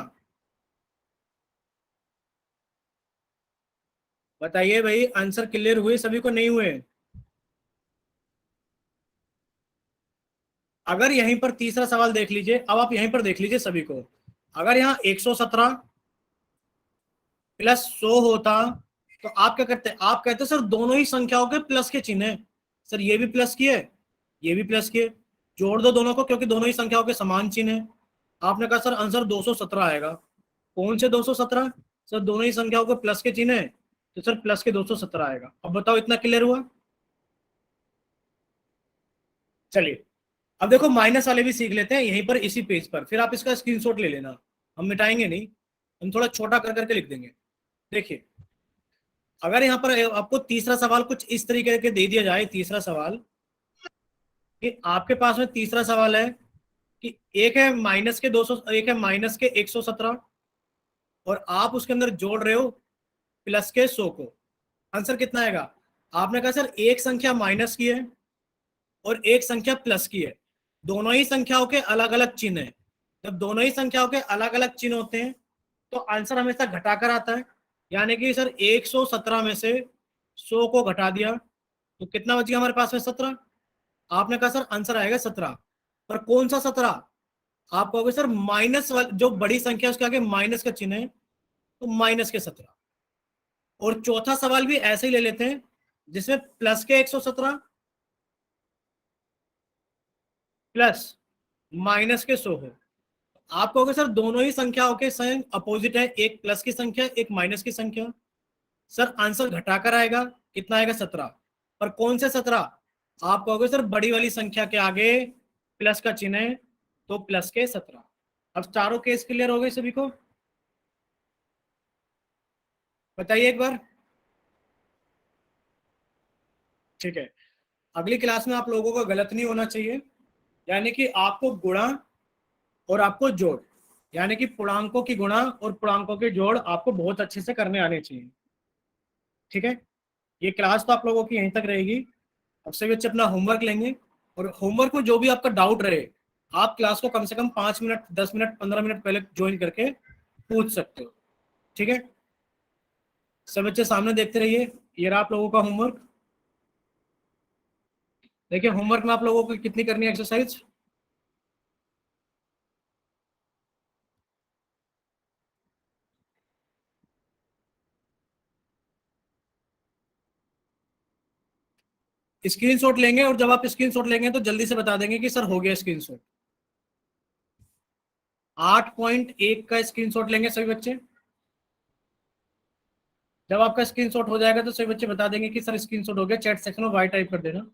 बताइए भाई आंसर क्लियर हुए सभी को, नहीं हुए। अगर यहीं पर तीसरा सवाल देख लीजिए, अब आप यहीं पर देख लीजिए सभी को। अगर यहाँ 117 प्लस 100 होता, तो आप क्या करते, आप कहते सर दोनों ही संख्याओं के प्लस के चिन्ह है। सर ये भी प्लस की है, ये भी प्लस की है, जोड़ दो दोनों को क्योंकि दोनों ही संख्याओं के समान चिन्ह है। आपने कहा सर आंसर 217 आएगा। कौन से 217, सर दोनों ही संख्याओं के प्लस के चिन्ह है, तो सर प्लस के 217 आएगा। अब बताओ इतना क्लियर हुआ। चलिए अब देखो माइनस वाले भी सीख लेते हैं यहीं पर इसी पेज पर, फिर आप इसका स्क्रीनशॉट ले लेना, हम मिटाएंगे नहीं, हम थोड़ा छोटा कर करके लिख देंगे। देखिए अगर यहाँ पर आपको तीसरा सवाल कुछ इस तरीके के दे दिया जाए, तीसरा सवाल कि आपके पास में तीसरा सवाल है कि एक है माइनस के 200, एक है माइनस के 117, और आप उसके अंदर जोड़ रहे हो प्लस के 100 को, आंसर कितना आएगा। आपने कहा सर एक संख्या माइनस की है और एक संख्या प्लस की है, दोनों ही संख्याओं के अलग अलग चिन्ह है। जब दोनों ही संख्याओं के अलग अलग चिन्ह होते हैं तो आंसर हमेशा घटाकर आता है। यानी कि सर 117 में से 100 को घटा दिया तो कितना बच गया हमारे पास में, 17। आपने कहा सर आंसर आएगा 17, पर कौन सा 17, आप कहोगे सर माइनस वाली जो बड़ी संख्या है उसके आगे माइनस का चिन्ह है, तो माइनस के 17। और चौथा सवाल भी ऐसे ही ले लेते हैं जिसमें प्लस के 117 प्लस माइनस के 100 हो। आप कहोगे सर दोनों ही संख्याओं के संग अपोजिट है, एक प्लस की संख्या एक माइनस की संख्या, सर आंसर घटाकर आएगा, कितना आएगा, 17। पर कौन से 17, आप कहोगे सर बड़ी वाली संख्या के आगे प्लस का चिन्ह है, तो प्लस के 17। अब चारों केस क्लियर हो गए सभी को, बताइए एक बार। ठीक है, अगली क्लास में आप लोगों को गलत नहीं होना चाहिए, यानी कि आपको गुणा और आपको जोड़, यानी कि पूर्णांकों की गुणा और पूर्णांकों के जोड़ आपको बहुत अच्छे से करने आने चाहिए। ठीक है, ये क्लास तो आप लोगों की यहीं तक रहेगी। अब सभी बच्चे अपना होमवर्क लेंगे, और होमवर्क में जो भी आपका डाउट रहे आप क्लास को कम से कम 5 मिनट 10 मिनट 15 मिनट पहले ज्वाइन करके पूछ सकते हो। ठीक है, सब बच्चे सामने देखते रहिए, ये रहा आप लोगों का होमवर्क। देखिए होमवर्क में आप लोगों को कितनी करनी है एक्सरसाइज। स्क्रीनशॉट लेंगे, और जब आप स्क्रीनशॉट लेंगे तो जल्दी से बता देंगे कि सर हो गया स्क्रीनशॉट। 8.1 का स्क्रीनशॉट लेंगे सभी बच्चे। जब आपका स्क्रीनशॉट हो जाएगा तो सभी बच्चे बता देंगे कि सर स्क्रीनशॉट हो गया, चैट सेक्शन में वाई टाइप कर देना।